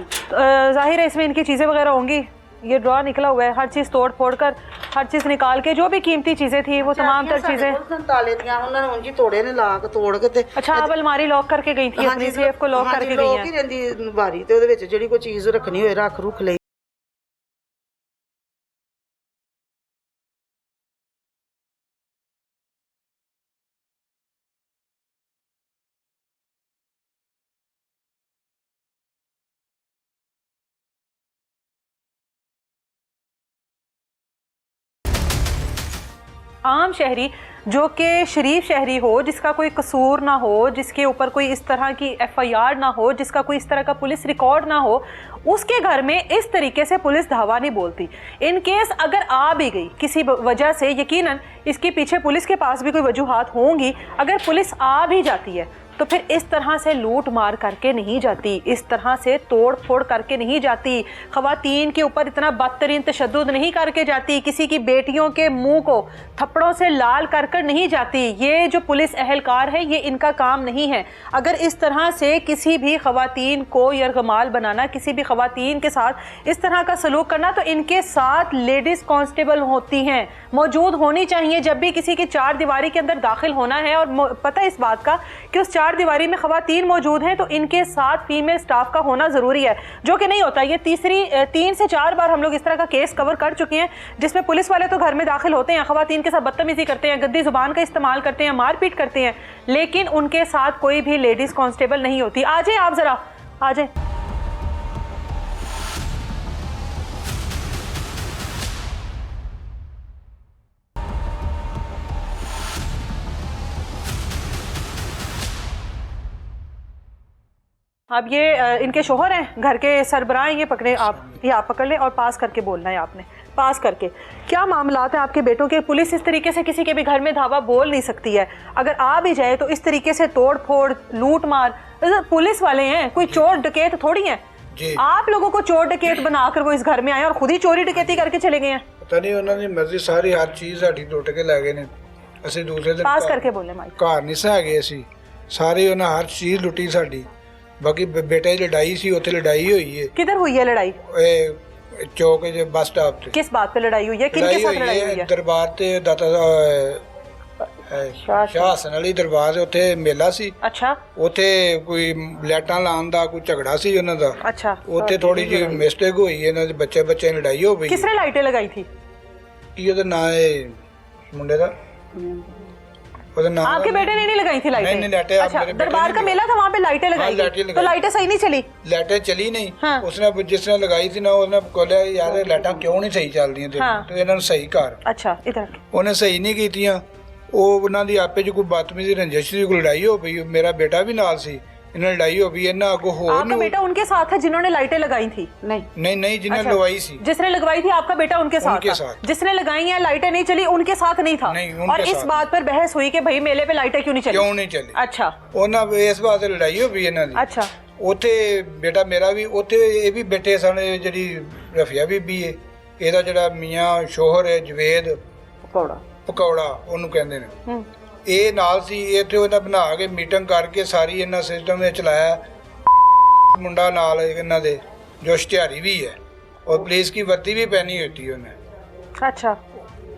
जाहिर है इसमें इनकी चीज़ें वगैरह होंगी। ये ड्रॉ निकला हुआ है, हर चीज़ तोड़ फोड़ कर, हर चीज़ निकाल के, जो भी कीमती चीज़ें थी वो तमाम तर चीज़ें। ताले दियां उन्होंने उंजी तोड़े ने ला के तोड़ के ते। अच्छा, आप अलमारी लॉक करके गई थी, अपनी सेफ को लॉक करके गई हैं। ही रहंदी बारी ते ओदे विच जेहड़ी कोई चीज़ रखनी होए रख रुख ले। आम शहरी जो कि शरीफ शहरी हो, जिसका कोई कसूर ना हो, जिसके ऊपर कोई इस तरह की एफआईआर ना हो, जिसका कोई इस तरह का पुलिस रिकॉर्ड ना हो, उसके घर में इस तरीके से पुलिस धावा नहीं बोलती। इन केस अगर आ भी गई किसी वजह से, यकीनन इसके पीछे पुलिस के पास भी कोई वजूहात होंगी। अगर पुलिस आ भी जाती है तो फिर इस तरह से लूट मार करके नहीं जाती, इस तरह से तोड़ फोड़ करके नहीं जाती, ख़वातीन के ऊपर इतना बदतरीन तशद्दुद नहीं करके जाती, किसी की बेटियों के मुंह को थप्पड़ों से लाल कर कर नहीं जाती। ये जो पुलिस अहलकार है, ये इनका काम नहीं है। अगर इस तरह से किसी भी ख़वातीन को यरगमाल बनाना, किसी भी ख़वातीन के साथ इस तरह का सलूक करना, तो इनके साथ लेडीज़ कांस्टेबल होती हैं, मौजूद होनी चाहिए जब भी किसी की चार दीवारी के अंदर दाखिल होना है। और पता है इस बात का कि उस चार दीवारी में ख़वातीन मौजूद हैं, तो इनके साथ फीमेल स्टाफ का होना ज़रूरी है, जो कि नहीं होता। ये 3 से 4 बार हम लोग इस तरह का केस कवर कर चुके हैं, जिसमें पुलिस वाले तो घर में दाखिल होते हैं, ख़वातीन के साथ बदतमीज़ी करते हैं, गंदी ज़ुबान का इस्तेमाल करते हैं, मारपीट करते हैं, लेकिन उनके साथ कोई भी लेडीज़ कांस्टेबल नहीं होती। आ जाए आप ज़रा, आ जाए। अब ये इनके शोहर हैं, घर के सरबराह हैं, ये पकड़े आप, ये आप पकड़ लें और पास करके बोलना है आपने, पास करके। क्या मामलात हैं आपके बेटों के? पुलिस इस तरीके से किसी के भी घर में धावा बोल नहीं सकती है। अगर आ भी जाए तो इस तरीके से तोड़ फोड़, लूट मार, पुलिस वाले हैं, कोई चोर डकैत थोड़ी हैं। आप लोगों को चोर डकैत बनाकर वो इस घर में आए और खुद ही चोरी डकैती करके चले गए हैं। पता नहीं उन्होंने मर्जी सारी हर चीज़ साडी टुट के लै गए ने। ਅਸੀਂ ਦੂਸਰੇ ਦਿਨ पास करके बोले माइक। ਘਰ ਨਹੀਂ ਸਾ ਗਏ ਅਸੀਂ, ਸਾਰੇ ਉਹਨਾਂ ਹਰ ਚੀਜ਼ ਲੁੱਟੀ ਸਾਡੀ। ਬਾਕੀ ਬੇਟੇ ਦੀ ਲੜਾਈ ਸੀ, ਉੱਥੇ ਲੜਾਈ ਹੋਈ ਹੈ। किधर हुई है लड़ाई? ਇਹ ਚੌਕ ਦੇ ਬੱਸ ਸਟਾਪ ਤੇ। किस बात पे लड़ाई हुई है? किनके साथ लड़ाई हुई है? ਦਰਬਾਰ ਤੇ ਦਾਤਾ ਸ਼ਾਹ ਹਸਨ ਅਲੀ ਦਰਬਾਰ ਦੇ ਉੱਥੇ ਮੇਲਾ ਸੀ। अच्छा ਉੱਥੇ ਕੋਈ ਲਾਈਟਾਂ ਲਾਉਣ ਦਾ ਕੋਈ ਝਗੜਾ ਸੀ ਉਹਨਾਂ ਦਾ। अच्छा। ਉੱਥੇ ਥੋੜੀ ਜਿਹੀ ਮਿਸਟੇਕ ਹੋਈ, ਇਹਨਾਂ ਦੇ ਬੱਚੇ ਦੀ ਲੜਾਈ ਹੋ ਗਈ। किसने लाइटें लगाई थी? ਕੀ ਉਹਦਾ ਨਾਂ ਹੈ ਮੁੰਡੇ ਦਾ? ਉਹਦਾ ਨਾਮ आपके बेटे ने नहीं लगाई थी लाइटें? नहीं, लाइटें अच्छा, मेरे बेटे दरबार ने का मेला था, वहाँ पे लाइटें लगाई हाँ, लाइटें गई, तो लगाई। लाइटें सही नहीं चली? लाइटें चली नहीं। हाँ। उसने जिसने लगाई थी ना, उसने बोलिया यार लाइटां क्यों नहीं सही ਚੱਲ ਰਹੀਆਂ हाँ। ਤੇ ਇਹਨਾਂ ਨੂੰ ਸਹੀ ਕਰ। अच्छा, इधर ਉਹਨੇ ਸਹੀ ਨਹੀਂ ਕੀਤੀਆਂ। ਉਹ ਉਹਨਾਂ ਦੀ ਆਪੇ ਚ ਕੋਈ ਬਦਤਮੀਜ਼ੀ ਰੰਜਿਸ਼ ਦੀ ਕੋਈ ਲੜਾਈ ਹੋ ਪਈ। ਮੇਰਾ ਬੇਟਾ ਵੀ ਨਾਲ ਸੀ, ਇਹਨਾਂ ਨਾਲ ਲੜਾਈ ਹੋ ਪਈ। ਇਹਨਾਂ ਅੱਗੋਂ ਹੋਰ आपका बेटा उनके साथ है जिन्होंने लाइटें लगाई थी? नहीं जिन्हें अच्छा। लवाई सी, जिसने लगवाई थी आपका बेटा उनके साथ उनके था? साथ। जिसने लगाई हैं लाइटें नहीं चली, उनके साथ नहीं था? नहीं, उनके और इस साथ। बात पर बहस हुई कि भाई मेले पे लाइटें क्यों नहीं चली? क्यों नहीं चली। अच्छा ਉਹਨਾਂ ਇਸ ਬਾਤ ਤੇ ਲੜਾਈ ਹੋ ਪਈ ਇਹਨਾਂ ਦੀ। अच्छा। ਉੱਥੇ ਬੇਟਾ ਮੇਰਾ ਵੀ ਉੱਥੇ, ਇਹ ਵੀ ਬੈਠੇ ਸਨ। ਜਿਹੜੀ ਰਫੀਆ ਬੀਬੀ ਹੈ, ਇਹਦਾ ਜਿਹੜਾ ਮੀਆਂ ਸ਼ੋਹਰ ਹੈ ਜਵੇਦ ਪਕੌੜਾ ਉਹਨੂੰ ਕਹਿੰਦੇ ਨੇ, ਇਹ ਨਾਲ ਸੀ। ਇੱਥੇ ਉਹਨਾਂ ਬਣਾ ਕੇ ਮੀਟਿੰਗ ਕਰਕੇ ਸਾਰੀ ਇਹਨਾਂ ਸਿਸਟਮ ਨੇ ਚਲਾਇਆ। ਮੁੰਡਾ ਨਾਲ ਇਹਨਾਂ ਦੇ ਜੋ ਇਸ਼ਤਿਹਾਰੀ ਵੀ ਹੈ, और पुलिस की वर्दी भी पहनी होती है उन्हें। अच्छा।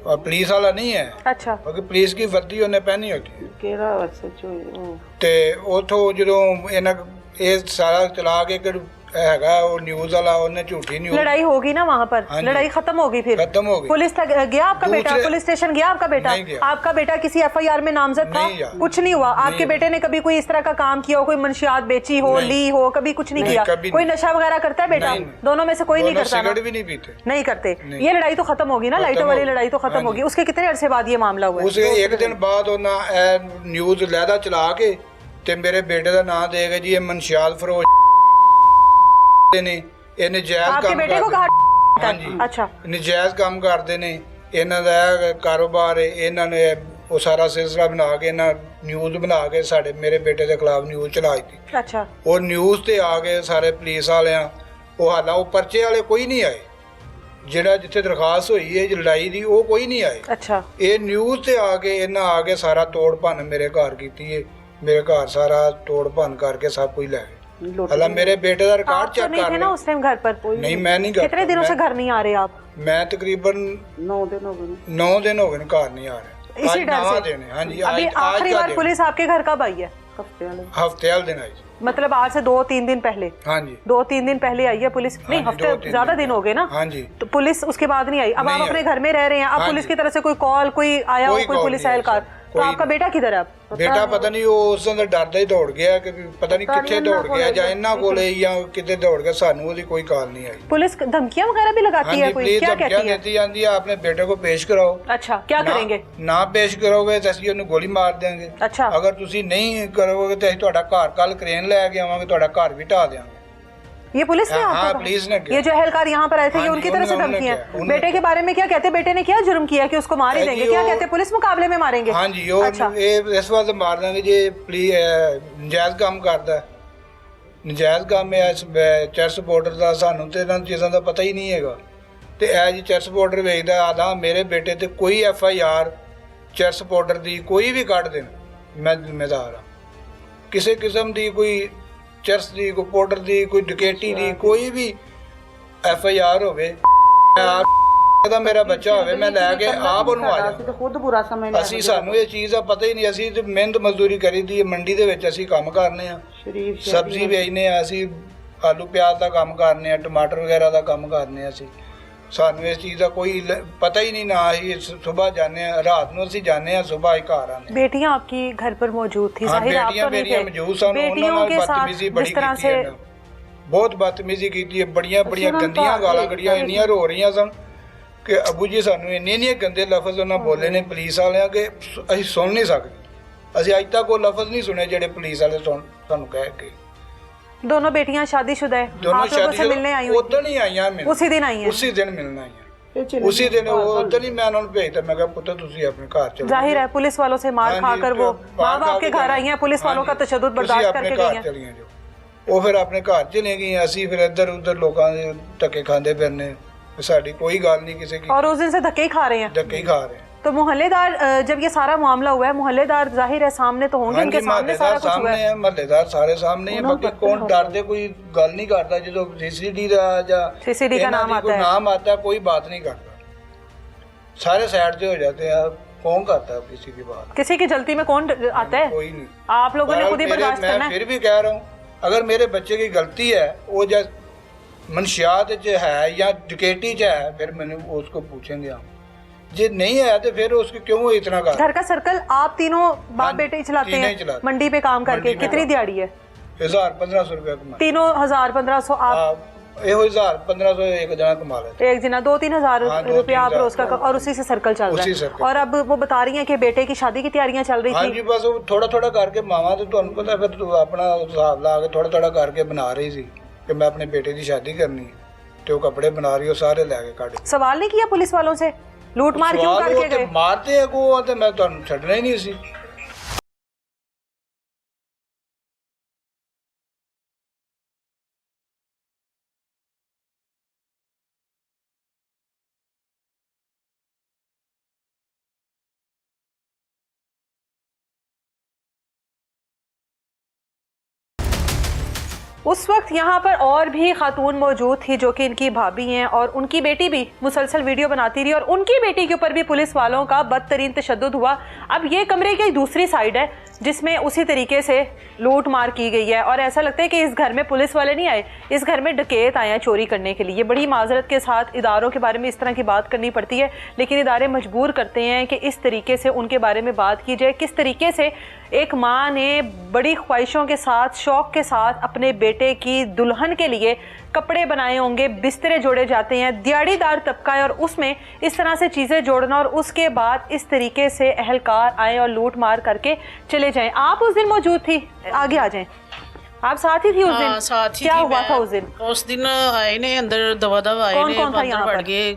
और पुलिस वाला नहीं है, अच्छा क्योंकि पुलिस की वर्दी उन्हें पहनी होती है। ਕਿਹੜਾ ਐਸਐਚਓ ਤੇ ਉਥੋਂ ਜਦੋਂ ਇਹਨਾਂ ਇਹ ਸਾਰਾ ਚਲਾ ਕੇ ਇੱਕ ਹੈਗਾ ਉਹ ਨਿਊਜ਼ ਵਾਲਾ, ਉਹਨੇ ਝੂਠੀ ਨਿਊਜ਼ लड़ाई होगी ना वहाँ पर, हाँ जी। लड़ाई खत्म होगी फिर खत्म हो गई। पुलिस तक गया आपका बेटा, दूसरे- पुलिस स्टेशन गया आपका बेटा? नहीं गया। आपका बेटा किसी एफआईआर में नामजद था? नहीं गया। कुछ नहीं हुआ? आपके नहीं। बेटे ने कभी कोई इस तरह का काम किया हो, कोई मंशियात बेची हो, नहीं। ली हो, कभी कुछ नहीं नहीं, किया? कभी कोई नहीं। नशा वगैरह करता है बेटा? नहीं। दोनों में से कोई नहीं दोनों करता ना? सिगरेट भी नहीं पीते। नहीं करते। नहीं। ये लड़ाई तो खत्म होगी ना, खत्म लाइटों वाली होगी। लड़ाई तो खत्म हाँ होगी। जी। उसके कितने अरसे बाद ये मामला हुआ है? ਉਸੇ ਇੱਕ ਦਿਨ ਬਾਅਦ ਉਹਨਾਂ ਇਹ ਨਿਊਜ਼ ਲਹਿਦਾ ਚਲਾ ਕੇ ਤੇ ਮੇਰੇ ਬੇਟੇ ਦਾ ਨਾਂ ਦੇ ਕੇ ਜੀ ਇਹ ਮਨਸ਼ਿਆਤ ਫਰੋਜ਼ ਨੇ, ਇਹ ਨਜਾਇਜ਼ आपके ਕੰਮ बेटे को ਕਰਦੇ। कहा? ਹਾਂਜੀ अच्छा ਨਜਾਇਜ਼ ਕੰਮ ਕਰਦੇ ਨੇ, ਇਹਨਾਂ ਦਾ ਇਹ ਕਾਰੋਬਾਰ ਹੈ, ਇਹਨਾਂ ਨੇ ਉਹ ਸਾਰਾ ਸਿਲਸਿਲਾ ਬਣਾ ਕੇ ਇਹਨਾਂ ਨਿਊਜ਼ ਬਣਾ ਕੇ ਸਾਡੇ ਮੇਰੇ ਬੇਟੇ ਦੇ ਖਿਲਾਫ ਨਿਊਜ਼ ਚਲਾਈ ਸੀ। अच्छा ਉਹ ਨਿਊਜ਼ ਤੇ ਆ ਗਏ ਸਾਰੇ ਪੁਲਿਸ ਵਾਲਿਆਂ, ਉਹ ਹਾਲਾਂ ਉਹ ਪਰਚੇ ਵਾਲੇ ਕੋਈ ਨਹੀਂ ਆਏ, ਜਿਹੜਾ ਜਿੱਥੇ ਦਰਖਾਸਤ ਹੋਈ ਹੈ ਲੜਾਈ ਦੀ ਉਹ ਕੋਈ ਨਹੀਂ ਆਏ। अच्छा ਇਹ ਨਿਊਜ਼ ਤੇ ਆ ਕੇ ਇਹਨਾਂ ਆ ਕੇ ਸਾਰਾ ਤੋੜ ਭੰਨ ਮੇਰੇ ਘਰ ਕੀਤੀ ਹੈ, ਮੇਰੇ ਘਰ ਸਾਰਾ ਤੋੜ ਭੰਨ ਕਰਕੇ ਸਭ ਕੁਝ ਲੈ ਗਏ। ਹਾਲਾਂ ਮੇਰੇ ਬੇਟੇ ਦਾ ਰਿਕਾर्ड आप तो ਚੈੱਕ नहीं ਕਰ थे ना ਲਓ। उस टाइम घर पर? नहीं मैं नहीं करता। कितने दिनों से घर नहीं आ रहे आप? मैं तकरीबन 9 ਦਿਨ ਹੋ ਗਏ 9 दिन हो गए घर नहीं आ रहे। इसी डर से? दिन है। हाँ जी अभी आज आखिरी का बार दिन। पुलिस आपके घर कब आई है? ਹਫਤੇ ਵਾਲੇ हफ्ते वाले दिन आई जी। मतलब आज से 2-3 दिन पहले? हाँ जी 2-3 दिन पहले आई है पुलिस? नहीं, जी, हफ्ते 2-3 ज्यादा दिन दिन हो गए ना? हाँ जी तो पुलिस उसके बाद नहीं आई? अब नहीं आप अपने आई। घर में रह रहे हैं, अब हाँ पुलिस जी। की तरफ से कोई कॉल कोई आया हो, कोई कोई कॉल पुलिस नहीं आई एहलकार, सर, तो कोई आपका बेटा किधर है अब? बेटा पता नहीं वो उस दिन डरदा ही दौड़ गया कि पता नहीं कितने दौड़ गया ਜਾਂ ਇਹਨਾਂ ਕੋਲੇ ਜਾਂ ਕਿਤੇ ਦੌੜ ਗਿਆ, ਸਾਨੂੰ ਉਹਦੀ ਕੋਈ ਕਾਲ ਨਹੀਂ ਆਈ। पुलिस धमकियां वगैरह भी हाँ लगाती जी है कोई? प्लीज क्या धमकियां कहती है? देती ਜਾਂਦੀ है, आपने बेटे को पेश कराओ। अच्छा, क्या ਨਾ- करेंगे? ਨਾ ਪੇਸ਼ ਕਰੋਗੇ ਤਾਂ ਅਸੀਂ ਉਹਨੂੰ ਗੋਲੀ ਮਾਰ ਦਿਆਂਗੇ। अच्छा ਅਗਰ ਤੁਸੀਂ ਨਹੀਂ ਕਰੋਗੇ ਤਾਂ ਅਸੀਂ ਤੁਹਾਡਾ ਘਰ ਕੱਲ ਕਰੇਨ ਲੈ ਕੇ ਆਵਾਂਗੇ, ਤੁਹਾਡਾ ਘਰ ਵੀ ਢਾ ਦਿਆਂਗੇ। ये पुलिस ने हाँ, आपको पुलिस ने कहा? किया। ये जो एहलकार यहाँ पर आए थे, हाँ ये जी, उनकी तरफ से उन्होंने धमकियां? किया, उन्होंने बेटे के बारे में क्या कहते? बेटे ने क्या जुर्म किया कि उसको मार ही है देंगे? जी, क्या वो- कहते? पुलिस मुकाबले में मारेंगे? हाँ जी ਉਹ अच्छा ਇਹ ਇਸ ਵਾਸਤੇ ਮਾਰ ਦਾਂਗੇ ਜੇ ਨਜਾਇਜ਼ ਕੰਮ ਕਰਦਾ ਹੈ। ਨਜਾਇਜ਼ ਕੰਮ ਹੈ ਇਸ ਚੈਰ ਸਪੋਰਟਰ ਦਾ, ਸਾਨੂੰ ਤੇ ਇਹਨਾਂ ਚੀਜ਼ਾਂ ਦਾ ਪਤਾ ਹੀ ਨਹੀਂ ਹੈਗਾ। ਤੇ ਇਹ ਜੀ ਚੈਰ ਸਪੋਰਟਰ ਵੇਚਦਾ ਆਦਾ ਮੇਰੇ ਬੇਟੇ ਤੇ ਕੋਈ FIR ਚੈਰ ਸਪੋਰਟਰ ਦੀ ਕੋਈ ਵੀ ਕੱਢ ਦੇਣ, ਮੈਂ ਜ਼ਿੰਮੇਦਾਰ ਹਾਂ। ਕਿਸੇ ਕਿਸਮ ਦੀ ਕੋਈ ਚਰਸ ਦੀ, ਕੋਈ ਪਾਊਡਰ ਦੀ, ਕੋਈ ਡਕੈਟੀ ਦੀ ਕੋਈ ਵੀ FIR ਹੋਵੇ, ਇਹਦਾ ਮੇਰਾ ਬੱਚਾ ਹੋਵੇ, ਮੈਂ ਲੈ ਕੇ ਆਪ ਉਹਨੂੰ ਆ ਅਸੀਂ ਜਾ। ਤਾਂ ਖੁਦ ਬੁਰਾ ਸਮਝਦੇ ਅਸੀਂ ਸਾਨੂੰ ਇਹ ਚੀਜ਼ ਦਾ ਪਤਾ ਹੀ ਨਹੀਂ, ਅਸੀਂ ਤੇ ਮਿਹਨਤ ਮਜ਼ਦੂਰੀ ਕਰੀਦੀ ਹੈ, ਮੰਡੀ ਦੇ ਵਿੱਚ ਅਸੀਂ ਕੰਮ ਕਰਨੇ ਆ, ਸ਼ਰੀਫ ਸਬਜ਼ੀ ਵੇਚਨੇ ਆ, ਅਸੀਂ ਆਲੂ ਪਿਆਜ਼ ਦਾ ਕੰਮ ਕਰਨੇ ਆ, ਟਮਾਟਰ ਵਗੈਰਾ ਦਾ ਕੰਮ ਕਰਨੇ ਆ। ਅਸੀਂ ਸਾਨੂੰ ਇਸ ਚੀਜ਼ ਦਾ ਕੋਈ ਪਤਾ ਹੀ ਨਹੀਂ, ਨਾ ਅਸੀਂ ਸਵੇਰ ਜਾਂਦੇ ਆ, ਰਾਤ ਨੂੰ ਅਸੀਂ ਜਾਂਦੇ ਆ, ਸਵੇਰ ਹੀ ਘਰ ਆਉਂਦੇ। बेटियां आपकी घर पर मौजूद थी? हाँ, जाहिर आप बेटियां तो नहीं मेरियां थे। मौजूद सन, ਉਹਨਾਂ बेटियों ਨਾਲ के ਬਦਤਮੀਜ਼ੀ साथ ਬੜੀ जिस तरह ਕੀਤੀ से ਹੈ, ਬਹੁਤ ਬਦਤਮੀਜ਼ੀ ਕੀਤੀ ਹੈ, ਬੜੀਆਂ ਬੜੀਆਂ ਗੰਦੀਆਂ ਗਾਲਾਂ ਕੱਢੀਆਂ, ਇੰਨੀਆਂ ਰੋ ਰਹੀਆਂ ਸਨ ਕਿ ਅਬੂ ਜੀ ਸਾਨੂੰ ਇੰਨੇ ਗੰਦੇ ਲਫ਼ਜ਼ ਉਹਨਾਂ ਬੋਲੇ ਨੇ ਪੁਲਿਸ ਵਾਲਿਆਂ ਕਿ ਅਸੀਂ ਸੁਣ ਨਹੀਂ ਸਕਦੇ। ਅਸੀਂ ਅੱਜ ਤੱਕ ਉਹ ਲਫ਼ਜ਼ ਨਹੀਂ ਸੁਣੇ ਜਿਹੜੇ ਪੁਲਿਸ ਵਾਲੇ ਸਾਨੂੰ ਕਹਿ ਕੇ। दोनों बेटियां शादीशुदा है? दोनों आप लोगों से मिलने आई हुई? ਉਦੋਂ ਹੀ ਆਈਆਂ ਮੈਨੂੰ, उसी दिन आई हैं? ਉਸੇ ਦਿਨ ਮਿਲਣਾ ਆਈਆਂ, ਉसी दिन ਉਦੋਂ ਹੀ ਮੈਂ ਉਹਨਾਂ ਨੂੰ ਭੇਜਤਾ, ਮੈਂ ਕਿਹਾ ਪੁੱਤ ਤੁਸੀਂ ਆਪਣੇ ਘਰ ਚਲੇ जाहिर है पुलिस वालों से मार हाँ जी, खाकर वो माँ मार बाप के खा घर के आई हैं, पुलिस हाँ वालों का जी, तशद्दुद ਤੁਸੀਂ बर्दाश्त ਆਪਣੇ करके ਘਰ गई हैं? ਚਲੀਆਂ ਜਾਓ। ਉਹ ਫਿਰ ਆਪਣੇ ਘਰ ਚਲੇ ਗਈਆਂ, ਅਸੀਂ ਫਿਰ ਇੱਧਰ ਉੱਧਰ ਲੋਕਾਂ ਦੇ ਧੱਕੇ ਖਾਂਦੇ ਫਿਰਨੇ, ਸਾਡੀ ਕੋਈ ਗੱਲ ਨਹੀਂ ਕਿਸੇ की, और उस दिन से धक्के ही खा रहे हैं? धक्के ही खा रहे हैं। तो मोहल्लेदार जब ये सारा मामला हुआ है, मोहल्लेदार जाहिर है सामने तो होंगे, हाँ उनके जी, सामने सारा कुछ हुआ सामने है? है, महल्लेदार सारे सामने है, बाकी कौन डरते कोई गल नहीं करता, जो CCD का या CCD का इन्हां नाम दी आता कोई है। नाम आता है, कोई बात नहीं करता, सारे साइड से हो जाते हैं। कौन करता है किसी की बात? किसी की जल्दी में कौन आता है? कोई नहीं। आप लोगों ने खुद ही बर्दाश्त मैं करना है? फिर भी कह रहा हूँ, अगर मेरे बच्चे की गलती है, वो जब मनशियात च है या डकैती च है, फिर मैंने उसको पूछेंगे हम। जे नहीं है तो फिर उसको क्यों इतना कर? घर का सर्कल आप तीनों बाप हाँ, बेटे ही चलाते तीनों ही हैं चलाते। मंडी पे काम करके? मंडी पे कितनी काम। दिहाड़ी है? 1000-1500 रुपया कमा, तीनों 1000-1500 आप? ਇਹੋ 1000-1500 एक जना कमा लेते। एक जना 2-3 हजार हाँ, रुपया आप 2-3 रोज का, और उसी से सर्कल चल रहा उसी है। सर्कल। और अब वो बता रही हैं कि बेटे की शादी की तैयारियां चल रही हाँ थी? जी, बस वो थोड़ा थोड़ा करके मावा तो ਤੁਹਾਨੂੰ ਪਤਾ ਫਿਰ ਤੂੰ ਆਪਣਾ ਹਿਸਾਬ ਲਾ ਕੇ ਥੋੜਾ ਥੋੜਾ ਕਰਕੇ ਬਣਾ ਰਹੀ ਸੀ ਕਿ ਮੈਂ ਆਪਣੇ ਬੇਟੇ ਦੀ ਸ਼ਾਦੀ ਕਰਨੀ ਹੈ, ਤੇ ਉਹ ਕੱਪੜੇ ਬਣਾ ਰਹੀ, ਉਹ ਸਾਰੇ ਲੈ ਕੇ ਕੱਢ। सवाल नहीं किया पुलिस वालों से? लूट मार क्यों ਸਵਾਲ करके ਉਹ ਤੇ गए? ਮਾਰਦੇ ਆ ਕੋ, ਤੇ ਮੈਂ ਤੁਹਾਨੂੰ ਛੱਡਣਾ ਹੀ ਨਹੀਂ ਸੀ। उस वक्त यहाँ पर और भी खातून मौजूद थी जो कि इनकी भाभी हैं और उनकी बेटी भी मुसलसल वीडियो बनाती रही और उनकी बेटी के ऊपर भी पुलिस वालों का बदतरीन तशद्दुद हुआ। अब ये कमरे की दूसरी साइड है जिसमें उसी तरीके से लूट मार की गई है और ऐसा लगता है कि इस घर में पुलिस वाले नहीं आए, इस घर में डकैत आए हैं चोरी करने के लिए। बड़ी माजरत के साथ इदारों के बारे में इस तरह की बात करनी पड़ती है, लेकिन इदारे मजबूर करते हैं कि इस तरीके से उनके बारे में बात की जाए। किस तरीके से एक माँ ने बड़ी ख्वाहिशों के साथ, शौक़ के साथ अपने बेटे की दुल्हन के लिए कपड़े बनाए होंगे, बिस्तरे जोड़े जाते हैं, दिहाड़ीदार तबका है और उसमें इस तरह से चीज़ें जोड़ना और उसके बाद इस तरीके से अहलकार आए और लूट मार करके चले जाएं। आप उस दिन मौजूद थी, आगे आ जाएं। आप साथ ही थी उस दिन? साथ ही क्या थी। हुआ था उस दिन? उस दिन आए ने अंदर दवा आए कौन ने कौन था यहाँ अंदर बढ़ पर? गए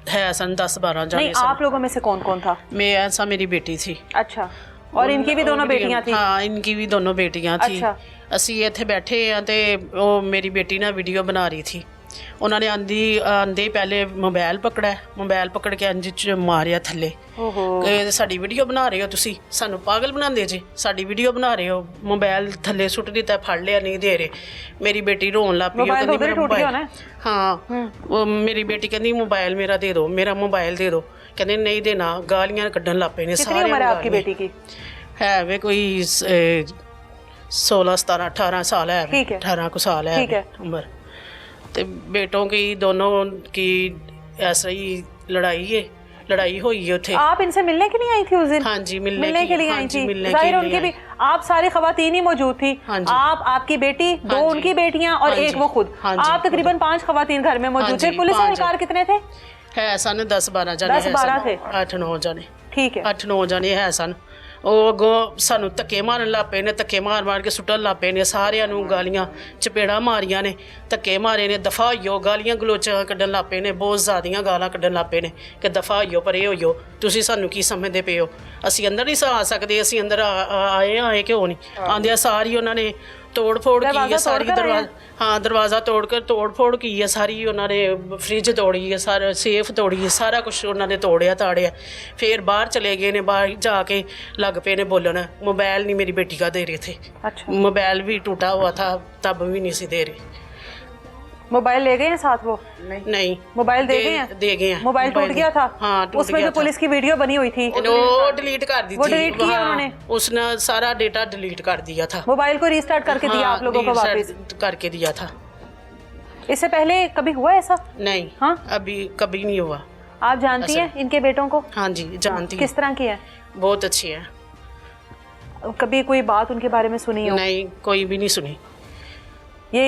है सन 10-12 जाने। नहीं, आप लोगों में से कौन कौन था? मैं ऐसा मेरी बेटी थी। अच्छा, और इनकी भी दोनों बेटियां थी? हाँ, इनकी भी दोनों बेटियां थी। अच्छा। ਅਸੀਂ ਇੱਥੇ ਬੈਠੇ ਆ ਤੇ ਉਹ ਮੇਰੀ बेटी ना वीडियो बना रही थी। उन्होंने आंदे पहले मोबाइल पकड़ा, मोबाइल पकड़ के अंज च मारिया थल्ले। ਕਿ ਸਾਡੀ ਵੀਡੀਓ ਬਣਾ ਰਹੇ ਹੋ ਤੁਸੀਂ, ਸਾਨੂੰ ਪਾਗਲ ਬਣਾਉਂਦੇ ਜੇ, ਸਾਡੀ ਵੀਡੀਓ ਬਣਾ ਰਹੇ ਹੋ। ਮੋਬਾਈਲ ਥੱਲੇ ਸੁੱਟ ਦਿੱਤਾ, ਫੜ ਲਿਆ, ਨਹੀਂ ਦੇ ਰਹੇ। ਮੇਰੀ ਬੇਟੀ ਰੋਣ ਲੱਗ ਪਈ, ਉਹ ਕਹਿੰਦੀ ਮੇਰਾ ਮੋਬਾਈਲ, ਹਾਂ ਉਹ ਮੇਰੀ ਬੇਟੀ ਕਹਿੰਦੀ ਮੋਬਾਈਲ ਮੇਰਾ ਦੇ ਦਿਓ, ਮੇਰਾ ਮੋਬਾਈਲ ਦੇ ਦਿਓ। ਕਹਿੰਦੇ ਨਹੀਂ ਦੇਣਾ, ਗਾਲੀਆਂ ਕੱਢਣ ਲੱਗ ਪਏ ਨੇ ਸਾਰੇ। कितनी उम्र है आपकी बेटी की? है वे कोई 16, 17, 18 साल है। ठीक है। 18 को साल है उम्र। तो बेटों की दोनों की ऐसा ही लड़ाई हुई है उठे। आप इनसे मिलने के लिए आई थी उस दिन? हाँ जी, मिलने के लिए आई थी। जाहिर उनकी भी, आप सारे खवातीन ही मौजूद थी। हाँ जी। आप, आपकी बेटी, दो उनकी बेटियां और एक वो खुद। आप तकरीबन 5 खवातीन घर में मौजूद थे। पुलिस एहलकार कितने थे? है सन 10-12 जाने। 10-12 थे। 8-9 जाने। ठीक है। 8-9 जाने है सन। ਉਹ ਅੱਗੋਂ ਸਾਨੂੰ ਧੱਕੇ ਮਾਰਨ ਲੱਗ ਪਏ ਨੇ, ਧੱਕੇ ਮਾਰ ਕੇ ਸੁੱਟਣ ਲੱਗ ਪਏ ਨੇ ਸਾਰਿਆਂ ਨੂੰ, ਗਾਲੀਆਂ ਚਪੇੜਾਂ ਮਾਰੀਆਂ ਨੇ, ਧੱਕੇ ਮਾਰੇ ਨੇ, ਦਫਾ ਹੋਈਓ, ਗਾਲੀਆਂ ਗਲੋਚਾਂ ਕੱਢਣ ਲੱਗ ਪਏ ਨੇ, ਬਹੁਤ ਜ਼ਿਆਦੀਆਂ ਗਾਲਾਂ ਕੱਢਣ ਲੱਗ ਪਏ ਨੇ ਕਿ ਦਫਾ ਹੋਈਓ, ਪਰੇ ਹੋਈਓ, ਤੁਸੀਂ ਸਾਨੂੰ ਕੀ ਸਮਝਦੇ ਪਏ ਹੋ, ਅਸੀਂ ਅੰਦਰ ਨਹੀਂ ਆ ਸਕਦੇ, ਅਸੀਂ ਅੰਦਰ ਆਏ ਕਿਉਂ ਨਹੀਂ ਆਂਦਿਆਂ। ਸਾਰੀ ਉਹਨਾਂ ਨੇ ਤੋੜ ਫੋੜ ਕੀ ਹੈ, ਸਾਰੀ ਦਰਵਾਜ਼ਾ ਤੋੜ ਫੋੜ ਕੀ ਹੈ ਸਾਰੀ। ਉਹਨਾਂ ਨੇ ਫ੍ਰਿਜ ਤੋੜੀ ਹੈ, ਸਾਰਾ ਸੇਫ ਤੋੜੀ ਹੈ, ਸਾਰਾ ਕੁਝ ਉਹਨਾਂ ਨੇ ਤੋੜਿਆ ਤਾੜਿਆ। ਫਿਰ ਬਾਹਰ ਚਲੇ ਗਏ ਨੇ, ਬਾਹਰ ਜਾ ਕੇ लग पे ने बोलन। मोबाइल नहीं मेरी बेटी का दे रहे थे। अच्छा। मोबाइल भी टूटा हुआ था, तब भी नहीं सी दे रहे। मोबाइल ले गए हैं साथ वो? नहीं। मोबाइल दे गए हैं? दे गए हैं। मोबाइल टूट गया था? हाँ, टूट उसमें जो पुलिस की वीडियो बनी हुई थी वो डिलीट कर दी थी। वो डिलीट किया उन्होंने? उसने सारा डेटा डिलीट कर दिया था। मोबाइल को रीस्टार्ट करके दिया आप लोगों को वापस? करके दिया था। इससे पहले कभी हुआ ऐसा? नहीं। हाँ, अभी कभी नहीं हुआ। आप जानती हैं इनके बेटों को? हाँ जी, जानती हूँ। किस तरह की है? बहुत अच्छी है। कभी कोई बात उनके बारे में सुनी हो? नहीं, कोई भी नहीं सुनी। ये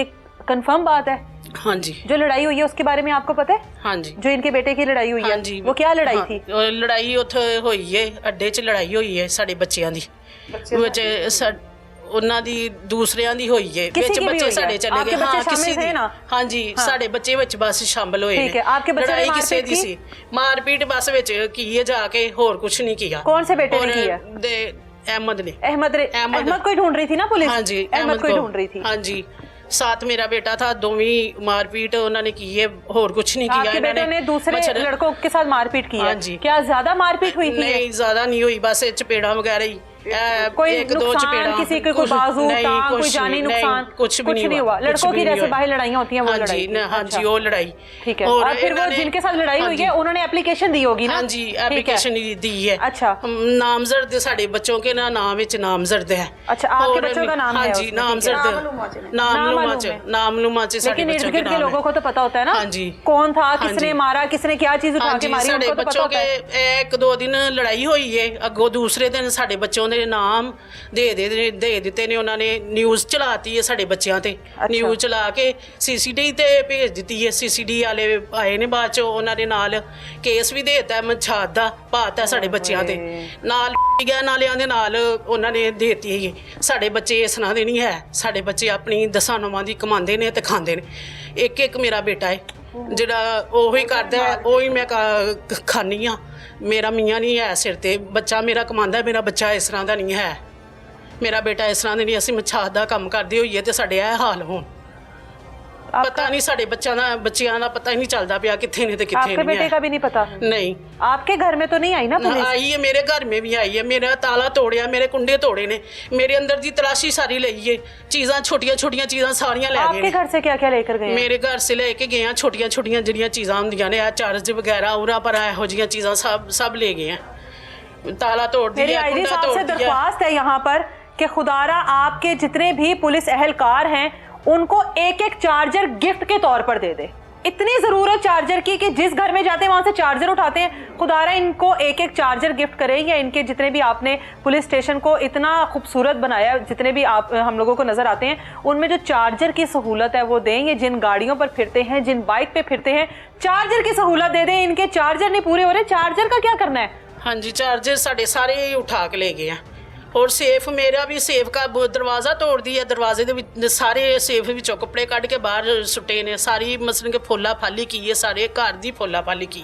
कंफर्म बात है? हाँ जी। जो लड़ाई हुई है उसके बारे में आपको पता है? हाँ जी। जो इनके बेटे की लड़ाई हुई हाँ है, जी। वो क्या लड़ाई थी? लड़ाई उत्थे हुई है, अड्डे च लड़ाई हुई है साडे बच्चियां दी। ਉਹਨਾਂ ਦੀ ਦੂਸਰਿਆਂ ਦੀ ਹੋਈ ਹੈ, ਵਿੱਚ ਬੱਚੇ ਸਾਡੇ ਚਲੇ ਗਏ। ਹਾਂ, ਕਿਸੇ ਦੀ। ਹਾਂ ਜੀ, ਸਾਡੇ ਬੱਚੇ ਵਿੱਚ ਬਸ ਸ਼ਾਮਲ ਹੋਏ ਨੇ। ਠੀਕ ਹੈ। आपके बच्चे ने लड़ाई किसे दी सी? मारपीट बस ਵਿੱਚ की है, जाके और कुछ नहीं किया। कौन से बेटे ने किया? अहमद ने। अहमद को ही ढूंढ रही थी ना पुलिस? हाँ जी, अहमद को ही ढूंढ रही थी। हाँ जी, साथ मेरा बेटा था, दोवें मारपीट उन्होंने की है, और कुछ नहीं किया। आपके बेटे ने दूसरे लड़कों के साथ मारपीट की है? हाँ जी। क्या ज्यादा मारपीट हुई थी? नहीं, ज्यादा नहीं हुई, बस चपेड़ा वगैरह ही। कोई नुकसान, किसी के कोई बाजू, टांग, कोई जानी नुकसान कुछ भी नहीं हुआ। लड़कों की जैसे बाहर लड़ाइयाँ होती हैं वो लड़ाई? हाँ जी, वो लड़ाई। ठीक है। और फिर वो जिनके साथ लड़ाई हुई है उन्होंने एप्लीकेशन दी होगी ना? हाँ जी, एप्लीकेशन दी है। अच्छा। नामजद साढ़े बच्चों के ना नाम विच नामजद है। अच्छा, आपके बच्चों का नाम है? हाँ जी, नामजद, नामनुमा च। लेकिन इर्द गिर्द के लोगों को तो पता होता है ना? हाँ जी। कौन था, किसने मारा, किसने क्या चीज उठा के मारी, उनको तो पता होता है। 1-2 दिन लड़ाई हुई है, अगो दूसरे दिन साढ़े बच्चों के नाम ਦੇ ਦਿੱਤੇ ਨੇ ਉਹਨਾਂ ਨੇ। ਨਿਊਜ਼ ਚਲਾਤੀ ਹੈ ਸਾਡੇ ਬੱਚਿਆਂ ਤੇ। ਨਿਊਜ਼ ਚਲਾ ਕੇ ਸੀਸੀਟੀ ਤੇ ਭੇਜ ਦਿੱਤੀ ਹੈ। ਸੀਸੀਟੀ ਵਾਲੇ ਆਏ ਨੇ ਬਾਅਦ ਚ, ਉਹਨਾਂ ਦੇ ਨਾਲ ਕੇਸ ਵੀ ਦੇ ਦਿੱਤਾ, ਮਛਾਦ ਦਾ ਪਾਤਾ ਸਾਡੇ ਬੱਚਿਆਂ ਤੇ। ਨਾਲ ਗਿਆ ਨਾਲਿਆਂ ਦੇ ਨਾਲ ਉਹਨਾਂ ਨੇ ਦੇਤੀ ਹੈ। ਸਾਡੇ ਬੱਚੇ ਇਸ ਤਰ੍ਹਾਂ ਦੇ ਨਹੀਂ ਹੈ। ਸਾਡੇ ਬੱਚੇ ਆਪਣੀ 10 ਨੌਵਾਂ ਦੀ ਕਮਾਉਂਦੇ ਨੇ ਤੇ ਖਾਂਦੇ ਨੇ। ਇੱਕ ਮੇਰਾ ਬੇਟਾ ਹੈ ਜਿਹੜਾ ਉਹੀ ਕਰਦਾ, ਉਹੀ ਮੈਂ ਖਾਂਦੀ ਹਾਂ। ਮੇਰਾ ਮੀਆਂ ਨਹੀਂ ਹੈ ਸਿਰ ਤੇ, ਬੱਚਾ ਮੇਰਾ ਕਮਾਉਂਦਾ। ਮੇਰਾ ਬੱਚਾ ਇਸ ਤਰ੍ਹਾਂ ਦਾ ਨਹੀਂ ਹੈ। ਮੇਰਾ ਬੇਟਾ ਇਸ ਤਰ੍ਹਾਂ ਦੇ ਨਹੀਂ। ਅਸੀਂ ਮਛਾਦ ਦਾ ਕੰਮ ਕਰਦੇ ਹੋਈਏ ਤੇ ਸਾਡੇ ਇਹ ਹਾਲ ਹੋਣ। ਪਤਾ ਨਹੀਂ ਸਾਡੇ ਬੱਚਿਆਂ ਦਾ ਪਤਾ ਹੀ ਨਹੀਂ ਚੱਲਦਾ ਪਿਆ ਕਿੱਥੇ ਨੇ ਤੇ ਕਿੱਥੇ आपके नहीं बेटे है। का भी नहीं पता? नहीं आपके घर में तो नहीं आई ना पुलिस? आई है, मेरे घर में भी आई है, मेरा ताला तोड़िया, मेरे कुंडे तोड़े ने, मेरे अंदर दी तलाशी सारी ली है, चीज़ां छोटियां छोटियां चीज़ां सारियां ले गए आपके ने। घर से क्या क्या लेकर गए? मेरे घर से लेके गए हैं छोटियां छोटियां जिहड़ियां चीज़ां हुंदियां ने, चार्ज वगैरह उरा पर ਇਹੋ ਜਿਹੀਆਂ चीज़ां सब ले गए हैं। ताला तोड़ मेरी दिया, आईजी कुंडा साहब तोड़ से दिया। दरख्वास्त है यहाँ पर कि खुदारा आपके जितने भी पुलिस एहलकार हैं उनको एक एक चार्जर गिफ्ट के तौर पर दे दे। इतनी जरूरत चार्जर की कि जिस घर में जाते हैं वहां से चार्जर उठाते हैं। खुदारा इनको एक एक चार्जर गिफ्ट करे, या इनके जितने भी आपने पुलिस स्टेशन को इतना खूबसूरत बनाया, जितने भी आप हम लोगों को नजर आते हैं उनमें जो चार्जर की सहूलत है वो दें। ये जिन गाड़ियों पर फिरते हैं, जिन बाइक पे फिरते हैं, चार्जर की सहूलत दे दें। इनके चार्जर नहीं पूरे हो रहे, चार्जर का क्या करना है? हाँ जी, चार्जर साढ़े सारे ही उठा के ले गए हैं। और सेफ मेरा भी सेफ का दरवाज़ा तोड़ दिया, दरवाजे के सारे सेफ विचों कपड़े कढ़ के बाहर सुट्टे ने, सारी मसलन के फुला फाली की है, सारे घर की फुला फाली की।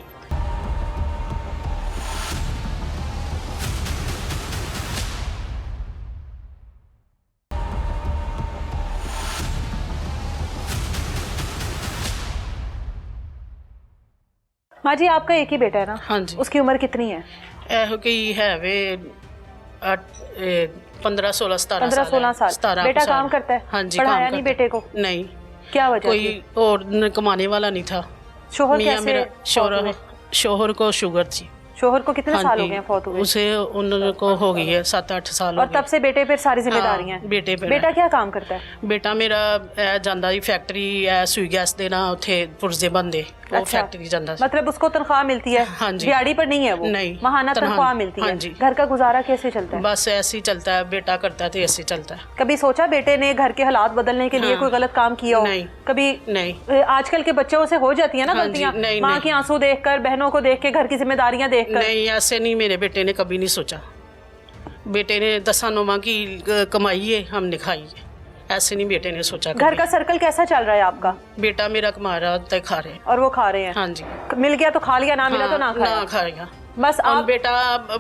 माँ जी आपका एक ही बेटा है ना? हाँ जी। उसकी उम्र कितनी है? ਇਹੋ ਕੀ ਹੈ ਵੇ 15 16 17 15-16 साल। 17 बेटा साल। काम करता है? हाँ जी, पढ़ाया काम नहीं करता है। बेटे को? नहीं, क्या वजह कोई थी? और कमाने वाला नहीं था। शोहर मियाँ कैसे मेरा फौत हुए? शोहर को शुगर थी। शोहर को कितने हाँ साल जी, हो गए हैं फौत हुए? उसे उनको हो गई है 7-8 साल हो और तब गए। से बेटे पे सारी जिम्मेदारियां हाँ, हैं? बेटे पे बेटा क्या काम करता है? बेटा मेरा ਜਾਂਦਾ ਦੀ ਫੈਕਟਰੀ ਹੈ ਸੂਈ ਗੈਸ ਦੇ ਨਾ ਉੱਥੇ ਪੁਰਜ਼ੇ ਬੰਦੇ ਉਹ अच्छा। फैक्ट्री ਜਾਂਦਾ ਸੀ। मतलब उसको तनख्वाह मिलती है? हाँ जी। दिहाड़ी पर नहीं है वो? नहीं, महाना तनख्वाह- तनख्वाह मिलती हाँ है। जी। घर का गुजारा कैसे चलता है? बस ऐसे ही चलता है, बेटा करता है तो ऐसे ही चलता है। कभी सोचा बेटे ने घर के हालात बदलने के लिए हाँ। कोई गलत काम किया हो? नहीं। कभी? नहीं। आजकल के बच्चों से हो जाती है ना हाँ जी, गलतियां, नहीं, माँ नहीं। के आंसू देखकर, बहनों को देख के, घर की जिम्मेदारियां देखकर। नहीं, ऐसे नहीं, मेरे बेटे ने कभी नहीं सोचा। बेटे ने 10 नौमा की कमाई है, हमने खाई है, ऐसे नहीं बेटे ने सोचा घर कभी। का सर्कल कैसा चल रहा है आपका? बेटा मेरा कमा रहा तय खा रहे हैं। और वो खा रहे हैं? हाँ जी। मिल गया तो खा लिया, ना मिला तो ना हाँ, खाया? ना खाएगा। बस ਹੁਣ आप बेटा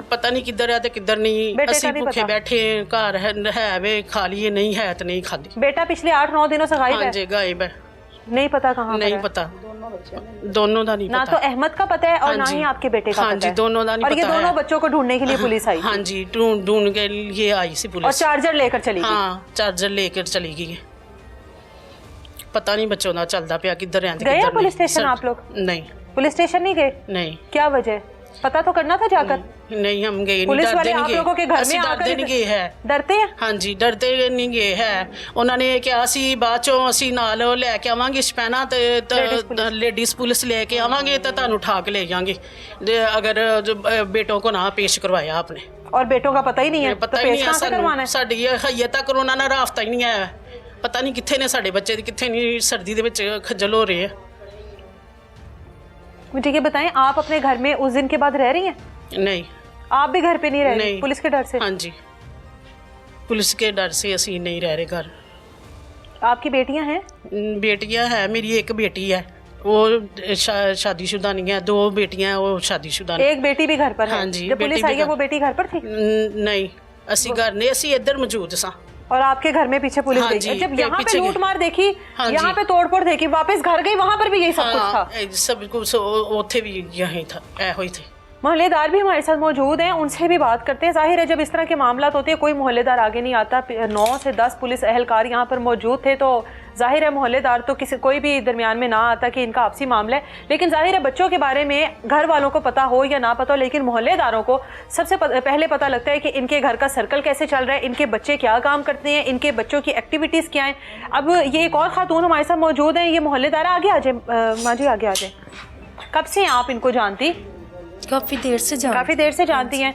पता नहीं किधर है तो किधर नहीं, बेटे का ਅਸੀਂ नहीं भूखे पता। बैठे हैं, घर है वे खा लिए, नहीं है तो नहीं खाती। बेटा पिछले 8-9 दिनों से गायब हाँ है? जी, गायब है, नहीं पता कहाँ पर नहीं है? पता, दोनों का नहीं ना पता। तो अहमद का पता है और हाँ ना जी। ही आपके बेटे का हाँ पता जी, है। दोनों का नहीं और ये पता दोनों है। बच्चों को ढूंढने के लिए पुलिस आई हाँ थी? जी, ढूंढ के लिए आई सी और पुलिस। चार्जर लेकर चली गई? हाँ, चार्जर लेकर चली गई है। पता नहीं बच्चों का चलता पिया किधर रहते गए हैं किधर पुलिस नहीं। स्टेशन आप लोग? नहीं पुलिस स्टेशन नहीं गए? नहीं क्या वजह? पता तो करना था जाकर। नहीं, हम गए नहीं, पुलिस डरते वाले नहीं आप गए। लोगों के घर ਅਸੀਂ में डरते नहीं आकर गए है। डरते हैं? हाँ जी, डरते नहीं गए है। उन्होंने ਕਿਹਾ ਸੀ ਬਾਅਦ ਚੋਂ ਅਸੀਂ ਨਾਲ ਲੈ ਕੇ ਆਵਾਂਗੇ ਸ਼ਪੈਨਾ ਤੇ ਲੇਡੀਜ਼ ਪੁਲਿਸ ਲੈ ਕੇ ਆਵਾਂਗੇ ਤਾਂ ਤੁਹਾਨੂੰ ਠਾਕ ਲੈ ਜਾਾਂਗੇ ਅਗਰ ਬੇਟੋं को ना पेश करवाया आपने। और बेटों का पता ही नहीं है तो पता ही पेश नहीं है कहाँ से करवाना है? ਸਾਡੀ ਹਈਏ ਤੱਕ ਉਹਨਾਂ ਨਾਲ ਰਾਬਤਾ ਹੀ ਨਹੀਂ ਆਇਆ। ਪਤਾ ਨਹੀਂ ਕਿੱਥੇ ਨੇ ਸਾਡੇ ਬੱਚੇ ਦੀ, ਕਿੱਥੇ ਨਹੀਂ ਸਰਦੀ ਦੇ ਵਿੱਚ ਖੱਜਲ ਹੋ ਰਹੇ ਆ। मुझे ये बताएं, आप अपने घर में उस दिन के बाद रह रही हैं? नहीं आप भी घर पे नहीं रह रही नहीं। पुलिस के डर से? हाँ जी, पुलिस के डर से ਅਸੀਂ नहीं रह रहे घर। आपकी बेटियां हैं? बेटियां है, मेरी एक बेटी है, वो शादीशुदा नहीं है, 2 बेटियां हैं, वो शादीशुदा नहीं। एक बेटी भी घर पर है? हाँ जी, जब पुलिस बेटी भी आई है घर- वो बेटी घर पर थी? नहीं, ਅਸੀਂ घर नहीं, ਅਸੀਂ ਇੱਧਰ ਮੌਜੂਦ ਸਾਂ। और आपके घर में पीछे पुलिस हाँ गई? जी, जब यहाँ पे पीछे लूट गई। मार देखी, हाँ यहाँ जी। पे तोड़फोड़ देखी, वापस घर गई, वहाँ पर भी यही सब कुछ था? हाँ, सब कुछ ਉੱਥੇ भी यही था, ऐहो ही थे। मोहल्लेदार भी हमारे साथ मौजूद हैं, उनसे भी बात करते हैं। जाहिर है जब इस तरह के मामला होते हैं कोई मोहल्लेदार आगे नहीं आता। 9 से 10 पुलिस एहलकार यहाँ पर मौजूद थे, तो जाहिर है मोहल्लेदार तो कोई भी दरमियान में ना आता कि इनका आपसी मामला है। लेकिन जाहिर है बच्चों के बारे में घर वालों को पता हो या ना पता हो, लेकिन मोहल्लेदारों को सबसे पहले पता लगता है कि इनके घर का सर्कल कैसे चल रहा है, इनके बच्चे क्या काम करते हैं, इनके बच्चों की एक्टिविटीज़ क्या हैं। अब ये एक और खातून हमारे साथ मौजूद हैं, ये मोहल्लेदार आगे आ जाए। माँ जी आगे आ जाए। कब से आप इनको जानती? काफ़ी देर से जानती हैं।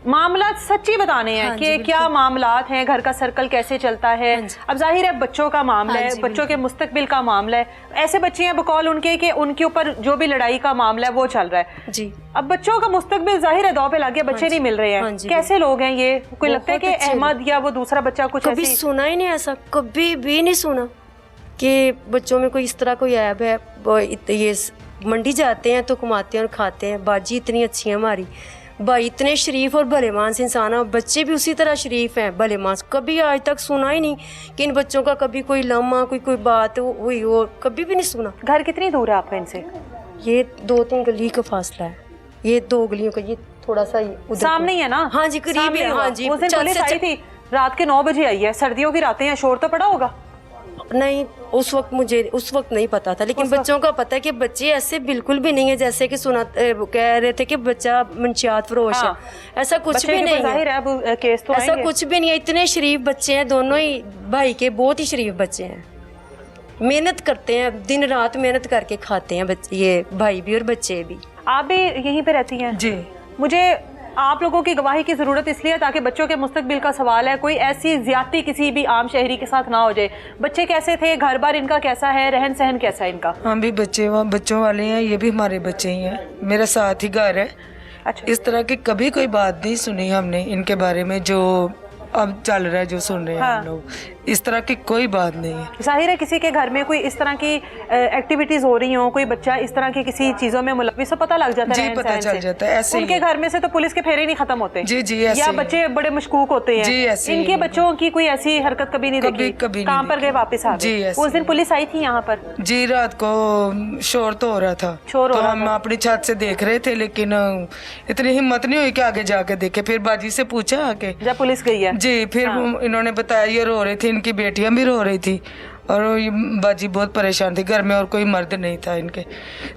मामला सच्ची बताने हैं हाँ कि जी, क्या मामलात हैं, घर का सर्कल कैसे चलता है। हाँ जी। अब जाहिर है बच्चों का मामला हाँ है, जी, बच्चों के मुस्तकबिल का मामला है। ऐसे बच्चे हैं बकौल उनके कि उनके ऊपर जो भी लड़ाई का मामला है वो चल रहा है जी। अब बच्चों का मुस्तकबिल जाहिर है दाव पे लग गया, बच्चे नहीं मिल रहे हैं। हाँ जी, कैसे लोग हैं ये? कोई लगता है कि बहुत अच्छे अहमद या वो दूसरा बच्चा कुछ कभी ऐसी सुना ही नहीं ऐसा, कभी भी नहीं सुना कि बच्चों में कोई इस तरह कोई ऐब है। ये मंडी जाते हैं तो कमाते हैं और खाते हैं। बाजी इतनी अच्छी है हमारी, भाई इतने शरीफ और भले मानस इंसान है, बच्चे भी उसी तरह शरीफ हैं, भले मानस। कभी आज तक सुना ही नहीं कि इन बच्चों का कभी कोई लम्हा कोई बात हुई हो, कभी भी नहीं सुना। घर कितनी दूर है आपका इनसे? ये 2-3 गली का फासला है, ये 2 गलियों का, ये थोड़ा सा उधर सामने ही है ना? हाँ जी, करीब है। हाँ जी, उस दिन पुलिस आई थी, रात के 9 बजे आई है, सर्दियों की रातें हैं, शोर तो पड़ा होगा? नहीं, उस वक्त नहीं पता था, लेकिन बच्चों का पता है कि बच्चे ऐसे बिल्कुल भी नहीं है जैसे कि कह रहे थे कि बच्चा मंशियात फरोश है। ऐसा कुछ भी नहीं है, केस तो ऐसा कुछ भी नहीं है। इतने शरीफ बच्चे हैं, दोनों ही भाई के बहुत ही शरीफ बच्चे हैं, मेहनत करते हैं, दिन रात मेहनत करके खाते हैं बच्चे, ये भाई भी और बच्चे भी। आप भी यहीं पे रहती हैं? जी। मुझे आप लोगों की गवाही की ज़रूरत इसलिए ताकि बच्चों के मुस्तकबिल का सवाल है, कोई ऐसी ज्यादती किसी भी आम शहरी के साथ ना हो जाए। बच्चे कैसे थे, घर बार इनका कैसा है, रहन सहन कैसा है इनका? हम भी बच्चों वाले हैं, ये भी हमारे बच्चे ही हैं, मेरा साथ ही घर है। अच्छा। इस तरह की कभी कोई बात नहीं सुनी हमने इनके बारे में जो अब चल रहा है, जो सुन रहे हैं हम लोग, इस तरह की कोई बात नहीं है। जाहिर है किसी के घर में कोई इस तरह की एक्टिविटीज हो रही हो, कोई बच्चा इस तरह की किसी चीजों में मुलव्विस हो, पता लग जाता है। जी, पता चल जाता है। ऐसे उनके घर में से तो पुलिस के फेरे नहीं खत्म होते। जी जी, ऐसे या बच्चे बड़े मशकूक होते हैं। जी, ऐसे इनके बच्चों की कोई ऐसी हरकत कभी नहीं देखी? कभी काम पर गए वापस आ जी, गए। ऐसे उस दिन पुलिस आई थी यहाँ पर? जी, रात को शोर तो हो रहा था, शोर हो तो रहा हम था। अपनी छत से देख रहे थे, लेकिन इतनी हिम्मत नहीं हुई कि आगे जाके देखे। फिर बाजी से पूछा आके, जब पुलिस गई है? जी, फिर इन्होंने बताया ये रो रही थी, इनकी बेटियां भी रो रही थी, और ये बाजी बहुत परेशान थी, घर में और कोई मर्द नहीं था इनके।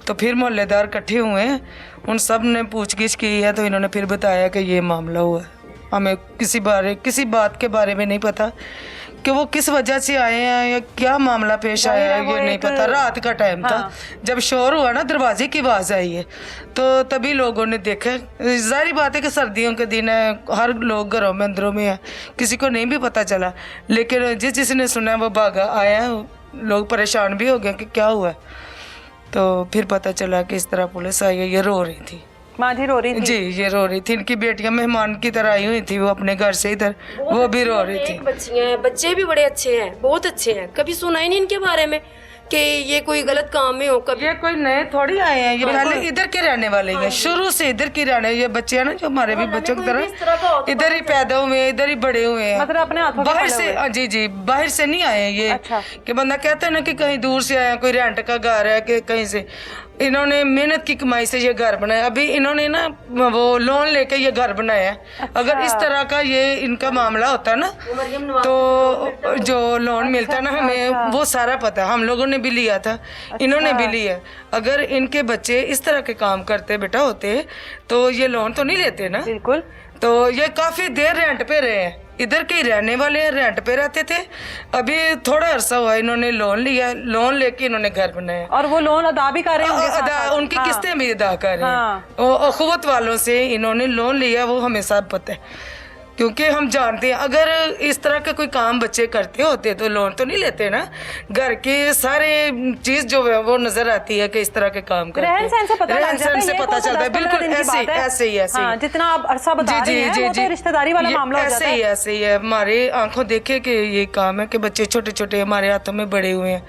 तो फिर मोहल्लेदार इकट्ठे हुए हैं, उन सब ने पूछगिछ की है, तो इन्होंने फिर बताया कि ये मामला हुआ है। हमें किसी बात के बारे में नहीं पता कि वो किस वजह से आए हैं या क्या मामला पेश आया है, ये नहीं पता। रात का टाइम था, जब शोर हुआ ना, दरवाजे की आवाज़ आई है, तो तभी लोगों ने देखा। जाहिर बात है कि सर्दियों के दिन है, हर लोग घरों में अंदरों में है, किसी को नहीं भी पता चला, लेकिन जिसने सुना वो भागा आया। लोग परेशान भी हो गए कि क्या हुआ, तो फिर पता चला कि इस तरह पुलिस आई है। ये रो रही थी, माँ जी रो रही थी? जी, ये रो रही थी। इनकी बेटियां मेहमान की तरह आई हुई थी, वो अपने घर से इधर, वो भी रो रही थी। बच्चे भी बड़े अच्छे हैं, बहुत अच्छे हैं, कभी सुना ही नहीं इनके बारे में कि ये कोई गलत काम में हो। कभी ये कोई नए थोड़ी आए हैं, ये पहले इधर के रहने वाले हैं, शुरू से इधर के रहने। ये बच्चे हैं ना, जो हमारे भी बच्चों की तरह इधर ही पैदा हुए हैं, इधर ही बड़े हुए हैं, मतलब अपने हाथों बाहर से। जी जी, बाहर से नहीं आए हैं ये। अच्छा। कि बंदा कहता है ना कि कहीं दूर से आया, कोई रेंट का घर है कि कहीं से। इन्होंने मेहनत की कमाई से ये घर बनाया। अभी इन्होंने ना वो लोन लेके ये घर बनाया है। अच्छा। अगर इस तरह का ये इनका मामला होता ना, तो जो लोन मिलता ना हमें, वो सारा पता, हम लोगों ने भी लिया था, इन्होंने भी लिया। अगर इनके बच्चे इस तरह के काम करते बेटा होते, तो ये लोन तो नहीं लेते ना। बिल्कुल। तो ये काफी देर रेंट पे रहे हैं, इधर के ही रहने वाले हैं, रेंट पे रहते थे। अभी थोड़ा अरसा हुआ इन्होंने लोन लिया, लोन लेके इन्होंने घर बनाया, और वो लोन अदा भी कर रहे होंगे साथ साथ। उनकी किस्तें भी अदा कर रहे हाँ। हैं। अखुवत वालों से इन्होंने लोन लिया, वो हमें सब पता है, क्योंकि हम जानते हैं अगर इस तरह के कोई काम बच्चे करते होते तो लोन तो नहीं लेते ना। घर के सारे चीज जो है वो नजर आती है कि इस तरह के काम करते हैं। रहन सहन से पता रहन सहन से पता चलता है, बिल्कुल ऐसे ही। हाँ, जितना आप अरसा बता रहे हैं वो तो रिश्तेदारी वाला मामला हो जाता है। ऐसे ही है। हमारे आंखों देखे कि ये काम है कि बच्चे छोटे छोटे हमारे हाथों में बड़े हुए हैं,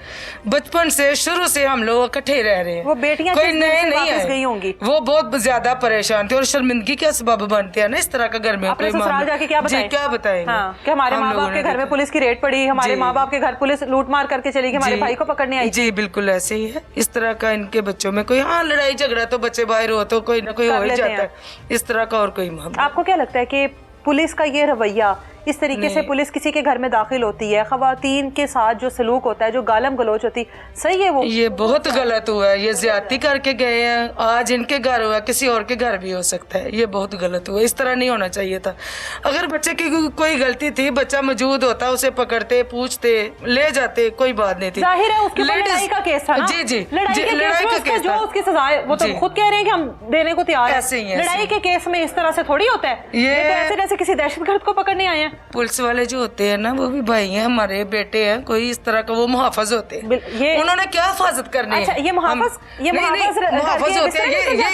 बचपन से शुरू से हम लोग इकट्ठे रह रहे हैं। वो बेटियां कोई नए नहीं गई होंगी, वो बहुत ज्यादा परेशान थे और शर्मिंदगी का सबब बनते हैं ना इस तरह का घर में। अपने ससुराल जाके क्या बताएं? क्या बताएंगे? हाँ, कि हमारे माँ बाप के घर में पुलिस की रेड पड़ी, हमारे माँ बाप के घर पुलिस लूट मार करके चली गई, हमारे भाई को पकड़ने आई। जी बिल्कुल ऐसे ही है। इस तरह का इनके बच्चों में कोई, हाँ, लड़ाई झगड़ा तो बच्चे बाहर हो तो कोई ना कोई हो ही जाता है, इस तरह का और कोई मामला। आपको क्या लगता है कि पुलिस का ये रवैया, इस तरीके से पुलिस किसी के घर में दाखिल होती है, खवातीन के साथ जो सलूक होता है, जो गालम गलोच होती, सही है वो? ये बहुत गलत हुआ है। ये ज्यादती करके गए हैं, आज इनके घर हुआ, किसी और के घर भी हो सकता है। ये बहुत गलत हुआ, इस तरह नहीं होना चाहिए था। अगर बच्चे की कोई गलती थी, बच्चा मौजूद होता, उसे पकड़ते, पूछते, ले जाते, कोई बात नहीं थी। जाहिर है उसके ऊपर लड़ाई का केस था ना? जी जी, लड़ाई का केस जो उसकी सजा है वो तो खुद कह रहे हैं कि हम देने को तैयार हैं। ऐसे ही लड़ाई के केस में इस तरह से थोड़ी होता है। ये तो ऐसे जैसे किसी दहशतगर्द को पकड़ने आए हैं। पुलिस वाले जो होते हैं ना, वो भी भाई हैं, हमारे बेटे हैं, कोई इस तरह का, वो मुहाफिज होते हैं। उन्होंने क्या हिफाजत करनी है? अच्छा, ये मुहाफिज होते हैं,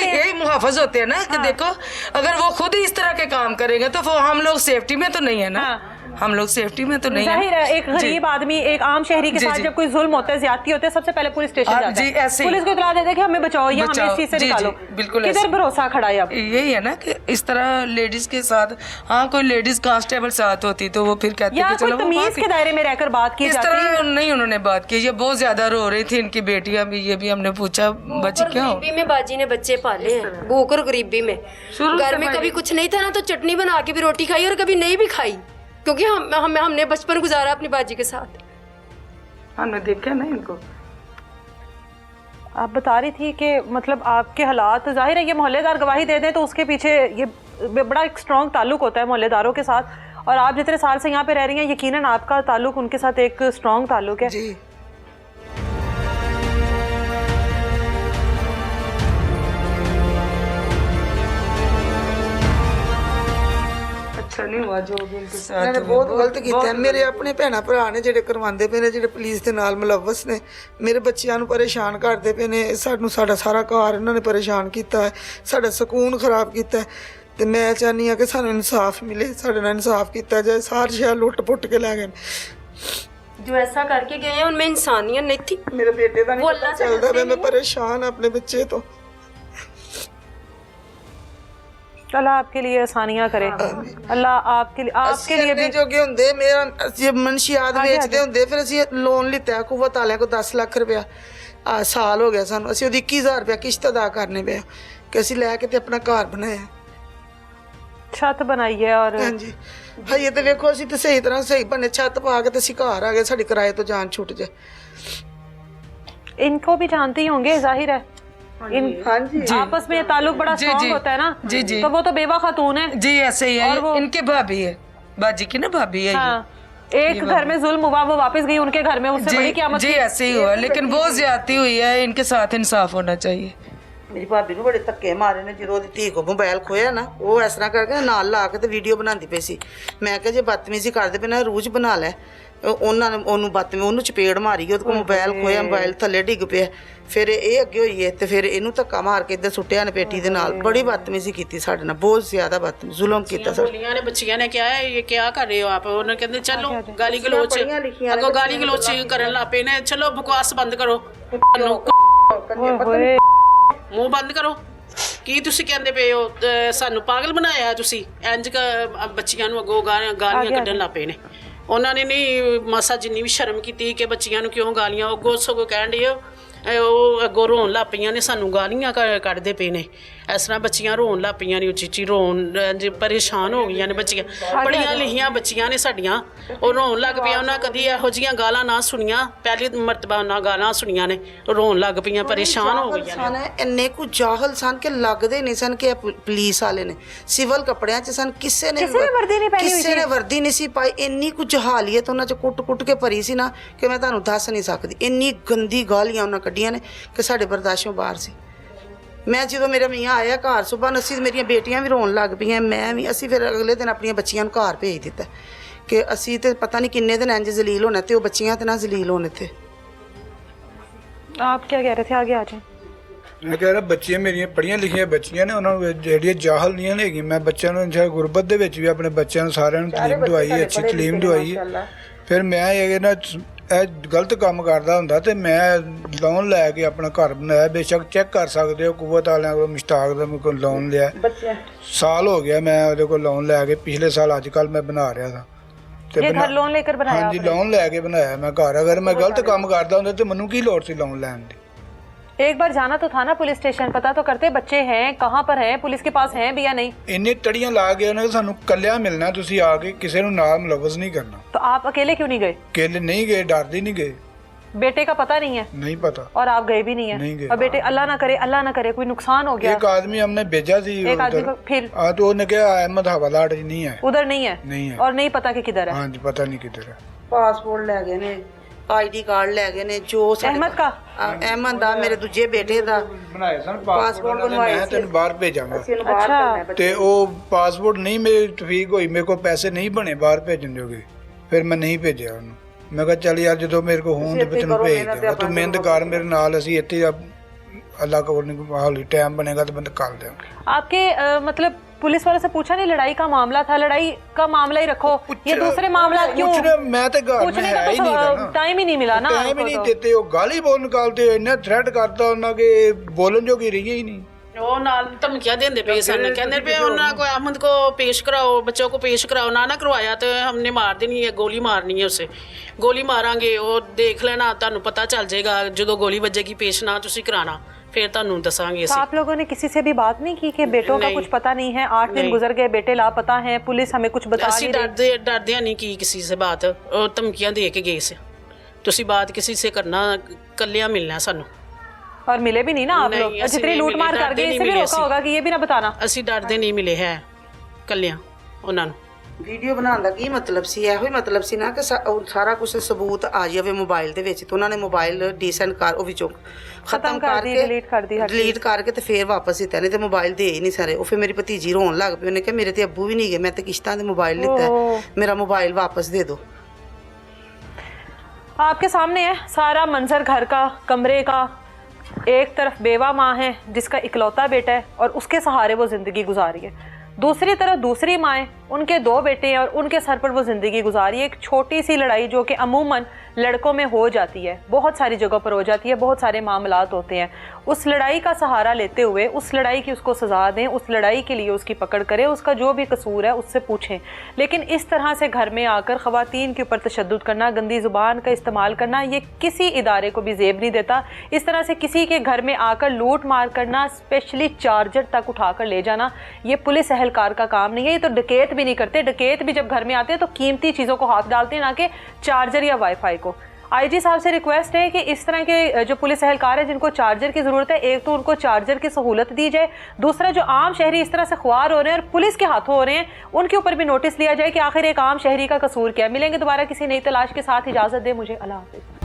यही मुहाफिज होते हैं ना। कि देखो, अगर वो खुद ही इस तरह के काम करेंगे तो हम लोग सेफ्टी में तो नहीं है ना। हम लोग सेफ्टी में तो नहीं जाहिर है एक जी। गरीब आदमी, एक आम शहरी के जी, साथ जी। जब कोई जुल्म होता है, ज्यादती होती है, सबसे पहले पुलिस स्टेशन जाता जी, है, ऐसे ही। पुलिस को इतला देते हैं कि हमें बचाओ या हमें इस बचाओ। चीज से जी, जी, निकालो। बिल्कुल किधर ऐसे। भरोसा खड़ा है अब? यही है ना कि इस तरह लेडीज के साथ, हाँ कोई लेडीज कांस्टेबल साथ होती तो वो फिर कहते या कि कोई चलो वो तमीज माफी- के दायरे में रहकर बात की इस जाती है। तरह नहीं उन्होंने बात की। ये बहुत ज्यादा रो रही थी, इनकी बेटियां भी, ये भी हमने पूछा बच्ची क्या हो। गरीबी में बाजी ने बच्चे पाले हैं, भूख और गरीबी में। घर में कभी कुछ नहीं था ना, तो चटनी बना के भी रोटी खाई और कभी नहीं भी खाई, क्योंकि हमने बचपन गुजारा अपनी बाजी के साथ। हमने देखा ना इनको। आप बता रही थी कि मतलब आपके हालात, जाहिर है ये मोहल्लेदार गवाही दे दें तो उसके पीछे ये बड़ा एक स्ट्रॉन्ग ताल्लुक होता है मोहल्लेदारों के साथ, और आप जितने साल से यहाँ पे रह रही हैं यकीनन आपका ताल्लुक उनके साथ एक स्ट्रॉन्ग ताल्लुक है। जी। अच्छा नहीं हुआ जो भी इनके साथ ਇਹਨਾਂ ਨੇ हुआ। ਬਹੁਤ ਗਲਤ ਕੀਤਾ ਹੈ। ਮੇਰੇ ਆਪਣੇ ਭੈਣਾਂ ਭਰਾ ਨੇ ਜਿਹੜੇ ਕਰਵਾਉਂਦੇ ਪਏ ਨੇ, ਜਿਹੜੇ ਪੁਲਿਸ ਦੇ ਨਾਲ ਮੁਲਵਸ ਨੇ, ਮੇਰੇ ਬੱਚਿਆਂ ਨੂੰ ਪਰੇਸ਼ਾਨ ਕਰਦੇ ਪਏ ਨੇ। ਸਾਨੂੰ ਸਾਡਾ ਸਾਰਾ ਘਰ ਇਹਨਾਂ ਨੇ ਪਰੇਸ਼ਾਨ ਕੀਤਾ ਹੈ, ਸਾਡਾ ਸਕੂਨ ਖਰਾਬ ਕੀਤਾ ਹੈ। ਤੇ ਮੈਂ ਚਾਹੁੰਦੀ ਹਾਂ ਕਿ ਸਾਨੂੰ ਇਨਸਾਫ ਮਿਲੇ, ਸਾਡੇ ਨਾਲ ਇਨਸਾਫ ਕੀਤਾ ਜਾਏ। ਸਾਰੀ ਸ਼ਹਿਰ ਲੁੱਟ ਪੁੱਟ ਕੇ ਲੈ ਗਏ ਨੇ। जो ऐसा करके गए हैं उनमें इंसानियत नहीं थी। ਮੇਰੇ ਬੇਟੇ ਦਾ ਨਹੀਂ वो ਪਤਾ अल्लाह से ਚੱਲਦਾ डरते मैं नहीं। परेशान अपने बच्चे तो। अल्लाह आपके लिए आसानियाँ करे, अल्लाह आपके लिए भी। जोगे ਹੁੰਦੇ ਮੇਰਾ ਜੇ ਮਨਸ਼ੀਆਤ ਵੇਚਦੇ ਹੁੰਦੇ ਫਿਰ ਅਸੀਂ ਲੋਨ ਲਿੱਤਾ ਕੁਵਤ ਵਾਲਿਆਂ ਕੋ 10 ਲੱਖ ਰੁਪਇਆ। ਆ ਸਾਲ ਹੋ ਗਿਆ ਸਾਨੂੰ, ਅਸੀਂ ਉਹਦੀ 21000 ਰੁਪਇਆ ਕਿਸ਼ਤ ਅਦਾ ਕਰਨੇ ਪਿਆ ਕਿ ਅਸੀਂ ਲੈ ਕੇ ਤੇ ਆਪਣਾ ਘਰ ਬਣਾਇਆ। छत बनाई है और ਹਾਂਜੀ ਹਜੇ ਤੇ ਵੇਖੋ ਅਸੀਂ ਤੇ ਸਹੀ ਤਰ੍ਹਾਂ ਸਹੀ ਬਣੇ ਛੱਤ ਪਾ ਕੇ ਤੇ ਅਸੀਂ ਘਰ ਆ ਗਏ, ਸਾਡੀ ਕਿਰਾਏ ਤੋਂ ਜਾਨ ਛੁੱਟ ਜਾਏ। इनको भी जानते ही होंगे, जाहिर है इन ਹਾਂਜੀ आपस में ये ताल्लुक बड़ा जी, स्ट्रॉन्ग जी। होता है ना। जी, जी। तो वो तो बेवा खातून है। जी ऐसे ही है, और वो- इनके भाभी है, बाजी की ना भाभी है ये। हाँ, एक घर में जुल्म हुआ, वो वापस गई उनके घर में, उससे बड़ी जी क़यामत जी की। ऐसे ही हुआ, लेकिन बहुत ज्यादती हुई है, इनके साथ इंसाफ होना चाहिए। ਮੇਰੀ ਭਾਬੀ ਨੂੰ ਬੜੇ ਧੱਕੇ ਮਾਰੇ ਨੇ। ਜਦੋਂ ਉਹਦੀ ਧੀ ਕੋ ਮੋਬਾਈਲ ਖੋਇਆ ਨਾ, ਉਹ ਇਸ ਤਰ੍ਹਾਂ ਕਰਕੇ ਨਾਲ ਲਾ ਕੇ ਤੇ ਵੀਡੀਓ ਬਣਾਉਂਦੀ ਪਈ ਸੀ। ਮੈਂ ਕਿਹਾ ਜੇ ਬਦਤਮੀਜ਼ੀ ਕਰਦੇ ਪਏ ਨਾ ਰੂਜ ਬਣਾ ਲੈ। ਉਹਨਾਂ ਨੇ ਉਹਨੂੰ ਬਦਤਮੀਜ਼ੀ, ਉਹਨੂੰ ਚਪੇੜ ਮਾਰੀ, ਉਹਦੇ ਕੋਲ ਮੋਬਾਈਲ ਖੋਇਆ, ਮੋਬਾਈਲ ਥੱਲੇ ਡਿੱਗ ਪਿਆ। ਫਿਰ ਇਹ ਅੱਗੇ ਹੋਈ ਹੈ ਤੇ ਫਿਰ ਇਹਨੂੰ ਧੱਕਾ ਮਾਰ ਕੇ ਇੱਧਰ ਸੁੱਟਿਆ ਨੇ ਪੇਟੀ ਦੇ ਨਾਲ। ਬੜੀ ਬਦਤਮੀਜ਼ੀ ਕੀਤੀ ਸਾਡੇ ਨਾਲ, ਬਹੁਤ ਜ਼ਿਆਦਾ ਬਦਤਮੀਜ਼ੀ ਜ਼ੁਲਮ ਕੀਤਾ ਸਾਡੇ। ਬੋਲੀਆਂ ਨੇ ਬੱਚੀਆਂ ਨੇ ਕਿਹਾ ਇਹ ਕਿਆ ਕਰ ਰਹੇ ਹੋ ਆਪ? ਉਹਨਾਂ ਕਹਿੰਦੇ ਚਲੋ ਗਾਲੀ ਗਲੋਚ, ਅੱਗੋਂ ਗਾਲੀ ਗਲੋਚ ਕਰਨ ਲੱਗ ਪਏ ਨੇ। ਚਲੋ ਬਕਵਾਸ ਬੰਦ ਕਰੋ, ओए, ਮੂੰਹ ਬੰਦ ਕਰੋ। ਕੀ ਤੁਸੀਂ ਕਹਿੰਦੇ ਪਏ ਹੋ? ਸਾਨੂੰ ਪਾਗਲ ਬਣਾਇਆ ਤੁਸੀਂ। ਇੰਜ ਬੱਚੀਆਂ ਨੂੰ ਅੱਗੋਂ ਗਾਲੀਆਂ ਕੱਢਣ ਲੱਗ ਪਏ ਨੇ। ਉਹਨਾਂ ਨੇ ਨਹੀਂ ਮਾਸਾ ਜਿੰਨੀ ਵੀ ਸ਼ਰਮ ਕੀਤੀ ਕਿ ਬੱਚੀਆਂ ਨੂੰ ਕਿਉਂ ਗਾਲੀਆਂ, ਅੱਗੋਂ ਸਗੋਂ ਕਹਿਣ ਡਏ ਉਹ ਅੱਗੋਂ ਰੋਣ ਲੱਗ ਪਈਆਂ ਨੇ, ਸਾਨੂੰ ਗਾਲੀਆਂ ਕੱਢਦੇ ਪਏ ਨੇ। ਇਸ ਤਰ੍ਹਾਂ ਬੱਚੀਆਂ ਰੋਣ ਲੱਗ ਪਈਆਂ ਨੇ, ਉੱਚੀ ਉੱਚੀ ਰੋਣ, ਪਰੇਸ਼ਾਨ ਹੋ ਗਈਆਂ ਨੇ ਬੱਚੀਆਂ। ਪੜ੍ਹੀਆਂ ਲਿਖੀਆਂ ਬੱਚੀਆਂ ਨੇ ਸਾਡੀਆਂ, ਉਹ ਰੋਣ ਲੱਗ ਪਈਆਂ। ਉਹਨਾਂ ਕਦੀ ਇਹੋ ਜਿਹੀਆਂ ਗਾਲਾਂ ਨਾ ਸੁਣੀਆਂ, ਪਹਿਲੀ ਮਰਤਬਾ ਉਹਨਾਂ ਗਾਲਾਂ ਸੁਣੀਆਂ ਨੇ, ਰੋਣ ਲੱਗ ਪਈਆਂ, ਪਰੇਸ਼ਾਨ ਹੋ ਗਈਆਂ ਨੇ। ਸਨ ਇੰਨੇ ਕੁ ਜਾਹਲ ਸਨ ਕਿ ਲੱਗਦੇ ਨਹੀਂ ਸਨ ਕਿ ਇਹ ਪੁਲਿਸ ਵਾਲੇ ਨੇ। ਸਿਵਲ ਕੱਪੜਿਆਂ 'ਚ ਸਨ, ਕਿਸੇ ਨੇ ਵਰਦੀ ਨਹੀਂ ਪਹਿਨੀ ਹੋਈ ਕਿਸੇ ਨੇ ਵਰਦੀ ਨਹੀਂ ਸੀ ਪਾਈ। ਇੰਨੀ ਕੁ ਜਹਾਲੀਅਤ ਉਹਨਾਂ 'ਚ ਕੁੱਟ-ਕੁੱਟ ਕੇ ਭਰੀ ਸੀ ਨਾ ਕਿ ਮੈਂ ਤੁਹਾਨੂੰ ਦੱਸ ਨਹੀਂ ਸਕਦੀ। ਇੰਨੀ ਗੰਦੀ ਗਾਲੀਆਂ ਉਹਨਾਂ ਕੱਢੀਆਂ ਨੇ ਕਿ ਸਾਡੇ ਬਰਦਾਸ਼ਤੋਂ ਬਾਹਰ ਸੀ। ਮੈਂ ਜਦੋਂ ਮੇਰਾ ਮੀਆਂ ਆਇਆ ਘਰ ਸੁਬਾਹ, ਅਸੀਂ ਮੇਰੀਆਂ ਬੇਟੀਆਂ ਵੀ ਰੋਣ ਲੱਗ ਪਈਆਂ, ਮੈਂ ਵੀ। ਅਸੀਂ ਫਿਰ ਅਗਲੇ ਦਿਨ ਆਪਣੀਆਂ ਬੱਚੀਆਂ ਨੂੰ ਘਰ ਭੇਜ ਦਿੱਤਾ ਕਿ ਅਸੀਂ ਤੇ ਪਤਾ ਨਹੀਂ ਕਿੰਨੇ ਦਿਨ ਇੰਜ ਜ਼ਲੀਲ ਹੋਣਾ ਤੇ ਉਹ ਬੱਚੀਆਂ ਤੇ ਨਾ ਜ਼ਲੀਲ ਹੋਣ ਇੱਥੇ। आप क्या कह रहे थे? आगे आ जाए। ਮੈਂ ਕਹਿ ਰਿਹਾ ਬੱਚੀਆਂ ਮੇਰੀਆਂ ਪੜ੍ਹੀਆਂ ਲਿਖੀਆਂ ਬੱਚੀਆਂ ਨੇ, ਉਹਨਾਂ ਨੂੰ ਜਿਹੜੀਆਂ ਜਾਹਲ ਨਹੀਂ ਹੈਗੀਆਂ। ਮੈਂ ਬੱਚਿਆਂ ਨੂੰ ਜਿਹੜਾ ਗੁਰਬਤ ਦੇ ਵਿੱਚ ਵੀ ਆਪਣੇ ਬੱਚਿਆਂ ਨੂੰ ਸਾਰਿਆਂ ਨੂੰ ਤਾਲੀਮ ਦਵਾਈ ਹੈ, ਅੱਛੀ ਤਾਲੀਮ ਦਵਾਈ ਹੈ। ਫਿਰ ਮੈਂ ਇਹ ਨਾ ਇਹ ਗਲਤ ਕੰਮ ਕਰਦਾ ਹੁੰਦਾ ਤੇ ਮੈਂ ਲੋਨ ਲੈ ਕੇ ਆਪਣਾ ਘਰ ਬਣਾਇਆ। ਬੇਸ਼ੱਕ ਚੈੱਕ ਕਰ ਸਕਦੇ ਹੋ, ਕੁਵਤ ਵਾਲਿਆਂ ਕੋਲ ਮੁਸ਼ਤਾਕ ਦਾ ਮੇਰੇ ਕੋਲ ਲੋਨ ਲਿਆ। ਸਾਲ ਹੋ ਗਿਆ ਮੈਂ ਉਹਦੇ ਕੋਲ ਲੋਨ ਲੈ ਕੇ, ਪਿਛਲੇ ਸਾਲ ਅੱਜ ਕੱਲ ਮੈਂ ਬਣਾ ਰਿਹਾ था। ये घर लोन लेकर बनाया ਹਾਂਜੀ आपने? ਲੋਨ ਲੈ ਕੇ ਬਣਾਇਆ ਮੈਂ ਘਰ। ਅਗਰ ਮੈਂ ਗਲਤ ਕੰਮ ਕਰਦਾ ਹੁੰਦਾ ਤੇ ਮੈਨੂੰ ਕੀ ਲੋੜ ਸੀ ਲੋਨ ਲੈਣ ਦੀ? एक बार जाना तो था ना पुलिस स्टेशन, पता तो करते बच्चे हैं कहाँ पर हैं, पुलिस के पास हैं भी या नहीं। ਇੰਨੇ ਤੜੀਆਂ ਲਾ ਕੇ ਉਹਨੇ ਸਾਨੂੰ ਕੱਲਿਆ ਮਿਲਣਾ, ਤੁਸੀਂ ਆ ਕੇ ਕਿਸੇ ਨੂੰ ਨਾਲ ਮੁਲਵਸ ਨਹੀਂ ਕਰਨਾ। तो आप अकेले क्यों नहीं गए? केले नहीं गए, डरते नहीं गए, बेटे का पता नहीं है नहीं पता। और आप गए भी नहीं है। नहीं गए। और बेटे अल्लाह ना करे कोई नुकसान हो गया। एक आदमी हमने भेजा थी एक आदमी को फिर हाँ, तो उन्होंने कहा अहमद हवालाट जी नहीं है। उधर नहीं है नहीं है। और नहीं पता कि किधर है। हाँ जी, पता नहीं किधर है। ਪਾਸਪੋਰਟ ਲੈ ਗਏ ਨੇ, ਆਈਡੀ ਕਾਰਡ ਲੈ ਗਏ ਨੇ, ਜੋ ਸਾਡੇ अहमद का ਅਹਿਮਦ ਦਾ, ਮੇਰੇ ਦੂਜੇ ਬੇਟੇ ਦਾ ਬਣਾਏ ਸਨ ਪਾਸਪੋਰਟ ਬਣਵਾਏ ਮੈਂ ਤੈਨੂੰ ਬਾਹਰ ਭੇਜਾਂਗਾ ਇਹਨੂੰ ਬਾਹਰ ਕਰਨਾ ਹੈ। ਤੇ ਉਹ ਪਾਸਪੋਰਟ ਨਹੀਂ ਮੇਰੀ ਤੌਫੀਕ ਹੋਈ, ਮੇਰੇ ਕੋਲ ਪੈਸੇ ਨਹੀਂ ਬਣੇ ਬਾਹਰ ਭੇਜਣ ਜੋਗੇ, ਫਿਰ ਮੈਂ ਨਹੀਂ ਭੇਜਿਆ ਉਹਨੂੰ। ਮੈਂ ਕਿਹਾ ਚੱਲ ਯਾਰ ਜਦੋਂ ਮੇਰੇ ਕੋਲ ਹੋਣ ਤੇ ਤੈਨੂੰ ਭੇਜ ਦੇਵਾਂ, ਤੂੰ ਮਿਹਨਤ ਕਰ ਮੇਰੇ ਨਾਲ, ਅਸੀਂ ਇੱਥੇ ਅੱਲਾਹ ਕੋਲ ਹੌਲੀ ਟਾਈਮ ਬਣੇਗਾ ਤਾਂ ਬੰਦ ਕਰ ਦਿਆਂਗੇ। आपके मतलब पुलिस वालों से पूछा नहीं? लड़ाई का मामला था, लड़ाई का मामला ही रखो, ये दूसरे मामला क्यों? मैं तो घर में पूछने है का ही नहीं तो ना। टाइम ही नहीं मिला ना। टाइम ही नहीं आपको तो। देते, वो गाली बोल निकालते हो, इन्ना थ्रेट करता ਉਹਨਾਂ के बोलन जोगी रही ही नहीं। ਉਹ ਨਾਲ ਧਮਕੀਆਂ ਦਿੰਦੇ ਪਏ ਸਨ, ਕਹਿੰਦੇ ਪਏ ਉਹਨਾਂ को अहमद को पेश कराओ, बच्चों को पेश कराओ, ना करवाया तो हमने मार देनी है, गोली मारनी है उसे, गोली मारांगे, ਉਹ देख लेना, ਤੁਹਾਨੂੰ ਪਤਾ ਚੱਲ ਜਾਏਗਾ ਜਦੋਂ ਗੋਲੀ ਵੱਜੇਗੀ, पेश ना ਤੁਸੀਂ कराना, फिर ਤੁਹਾਨੂੰ ਦੱਸਾਂਗੇ तो ਅਸੀਂ। आप लोगों ने किसी से भी बात नहीं की कि बेटों का नहीं। कुछ पता नहीं है, 8 दिन नहीं। गुजर गए, बेटे लापता हैं, पुलिस हमें कुछ बता ਅਸੀਂ नहीं रही? ਡਰਦਿਆਂ ਨਹੀਂ ਕੀ ਕਿਸੇ ਸੇ ਬਾਤ, ਉਹ ਧਮਕੀਆਂ ਦੇ ਕੇ ਗਏ ਸੀ, ਤੁਸੀਂ ਬਾਤ ਕਿਸੇ ਸੇ करना, ਕੱਲਿਆਂ ਮਿਲਣਾ ਸਾਨੂੰ। और मिले भी नहीं ना आप नहीं, लोग? ऐसे जितनी नहीं लूट मार मिले, कर डरते गए, नहीं इसे भी मिले रोका ऐसे। होगा कि ये भी ना बताना। ਅਸੀਂ ਡਰਦੇ ਨਹੀਂ ਮਿਲੇ ਹੈ ਕੱਲਿਆਂ ਉਹਨਾਂ ਨੂੰ। ਵੀਡੀਓ ਬਣਾਉਣ ਦਾ ਕੀ ਮਤਲਬ ਸੀ? ਇਹੋ ਹੀ ਮਤਲਬ ਸੀ ਨਾ ਕਿ ਸਾਰਾ ਕੁਝ ਸਬੂਤ ਆ ਜਾਵੇ ਮੋਬਾਈਲ ਦੇ ਵਿੱਚ, ਤੇ ਉਹਨਾਂ ਨੇ ਮੋਬਾਈਲ ਡੀਸੈਂਟ ਕਰ ਉਹ ਵਿੱਚੋਂ ਖਤਮ ਕਰ ਦੀ, ਕਰਕੇ delete ਕਰ ਦੀ ਹਰ ਚੀਜ਼। ਡਿਲੀਟ ਕਰਕੇ ਤੇ ਫੇਰ ਵਾਪਸ ਦਿੱਤਾ, ਨਹੀਂ ਤੇ ਮੋਬਾਈਲ ਦੇ ਹੀ ਨਹੀਂ ਸਾਰੇ। ਉਹ ਫਿਰ ਮੇਰੀ ਭਤੀਜੀ ਰੋਣ ਲੱਗ ਪਈ, ਉਹਨੇ ਕਿਹਾ ਮੇਰੇ ਤੇ ਅੱਬੂ ਵੀ ਨਹੀਂ ਗਏ, ਮੈਂ ਤੇ ਕਿਸ਼ਤਾਂ ਦੇ ਮੋਬਾਈਲ ਲਿੱਤਾ ਹੈ, ਮੇਰਾ ਮੋਬਾਈਲ ਵਾਪਸ ਦੇ ਦਿਓ। आपके सामने है सारा मंजर घर का, कमरे का। एक तरफ बेवा माँ है जिसका इकलौता बेटा है और उसके सहारे वो ज़िंदगी गुजारी है, दूसरी तरफ दूसरी माएँ, उनके 2 बेटे हैं और उनके सर पर वो ज़िंदगी गुजारी है। एक छोटी सी लड़ाई जो कि अमूमन लड़कों में हो जाती है, बहुत सारी जगहों पर हो जाती है, बहुत सारे मामलात होते हैं, उस लड़ाई का सहारा लेते हुए उस लड़ाई की उसको सज़ा दें, उस लड़ाई के लिए उसकी पकड़ करें, उसका जो भी कसूर है उससे पूछें। लेकिन इस तरह से घर में आकर ख़वातीन के ऊपर तशद्दुद करना, गंदी ज़ुबान का इस्तेमाल करना, ये किसी इदारे को भी ज़ेब नहीं देता। इस तरह से किसी के घर में आकर लूट मार करना, स्पेशली चार्जर तक उठाकर ले जाना, ये पुलिस एहलकार का काम नहीं है। ये तो डकैत भी नहीं करते, डकैत भी जब घर में आते हैं तो कीमती चीज़ों को हाथ डालते हैं, ना कि चार्जर या वाईफाई को। आईजी साहब से रिक्वेस्ट है कि इस तरह के जो पुलिस एहलकार है जिनको चार्जर की ज़रूरत है, एक तो उनको चार्जर की सहूलत दी जाए, दूसरा जो आम शहरी इस तरह से ख्वार हो रहे हैं और पुलिस के हाथों हो रहे हैं, उनके ऊपर भी नोटिस लिया जाए कि आखिर एक आम शहरी का कसूर क्या है। मिलेंगे दोबारा किसी नई तलाश के साथ, इजाज़त दे मुझे, अल्लाह हाफ़िज़।